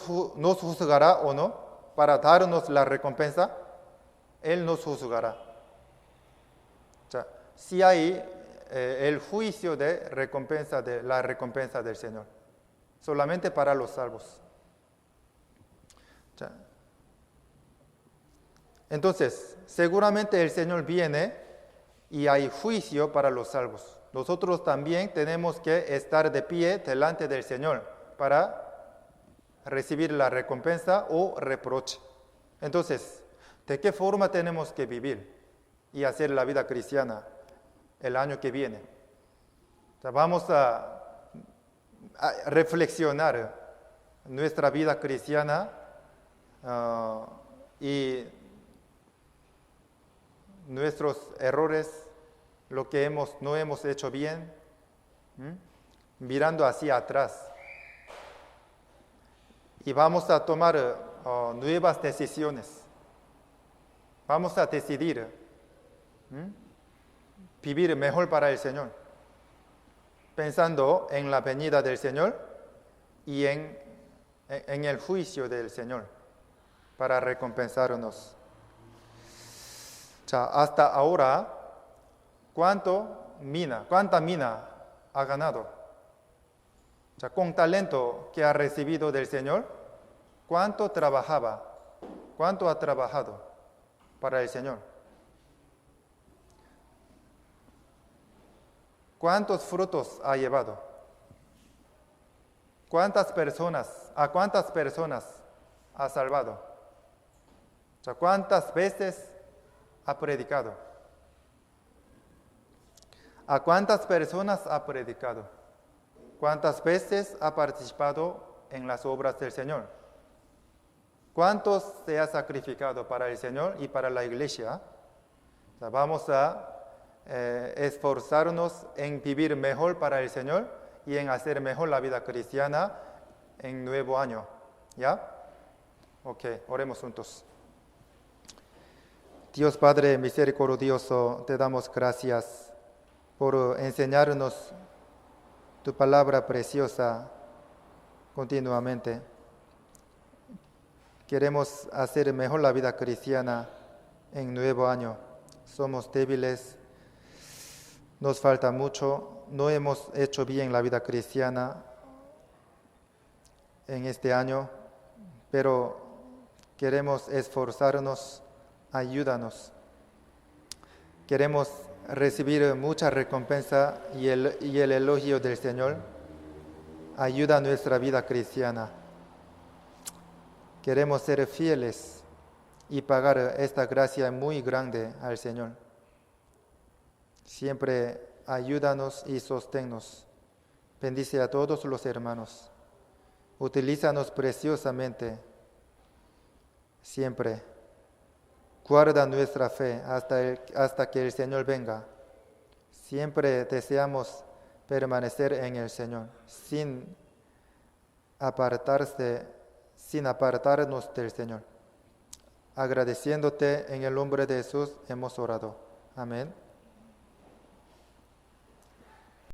juzgará o no, para darnos la recompensa, Él nos juzgará. O sea, si hay el juicio de la recompensa del Señor, solamente para los salvos. O sea, entonces, seguramente el Señor viene y hay juicio para los salvos. Nosotros también tenemos que estar de pie delante del Señor para recibir la recompensa o reproche. Entonces, ¿de qué forma tenemos que vivir y hacer la vida cristiana el año que viene? O sea, vamos a reflexionar nuestra vida cristiana y nuestros errores, lo que no hemos hecho bien, mirando hacia atrás. Y vamos a tomar nuevas decisiones. Vamos a decidir vivir mejor para el Señor, pensando en la venida del Señor y en el juicio del Señor para recompensarnos. O sea, hasta ahora, ¿cuánta mina ha ganado? O sea, con talento que ha recibido del Señor, ¿cuánto ha trabajado para el Señor? ¿Cuántos frutos ha llevado? ¿A cuántas personas ha salvado? O sea, ¿cuántas veces ha predicado? ¿A cuántas personas ha predicado? ¿Cuántas veces ha participado en las obras del Señor? ¿Cuántos se ha sacrificado para el Señor y para la iglesia? O sea, vamos a esforzarnos en vivir mejor para el Señor y en hacer mejor la vida cristiana en nuevo año. ¿Ya? Ok, oremos juntos. Dios Padre misericordioso, te damos gracias por enseñarnos tu palabra preciosa continuamente. Queremos hacer mejor la vida cristiana en nuevo año. Somos débiles, nos falta mucho, no hemos hecho bien la vida cristiana en este año, pero queremos esforzarnos. Ayúdanos. Queremos recibir mucha recompensa y el elogio del Señor. Ayuda a nuestra vida cristiana. Queremos ser fieles y pagar esta gracia muy grande al Señor. Siempre ayúdanos y sosténnos. Bendice a todos los hermanos. Utilízanos preciosamente. Siempre. Guarda nuestra fe hasta que el Señor venga. Siempre deseamos permanecer en el Señor, sin apartarnos del Señor. Agradeciéndote en el nombre de Jesús hemos orado. Amén.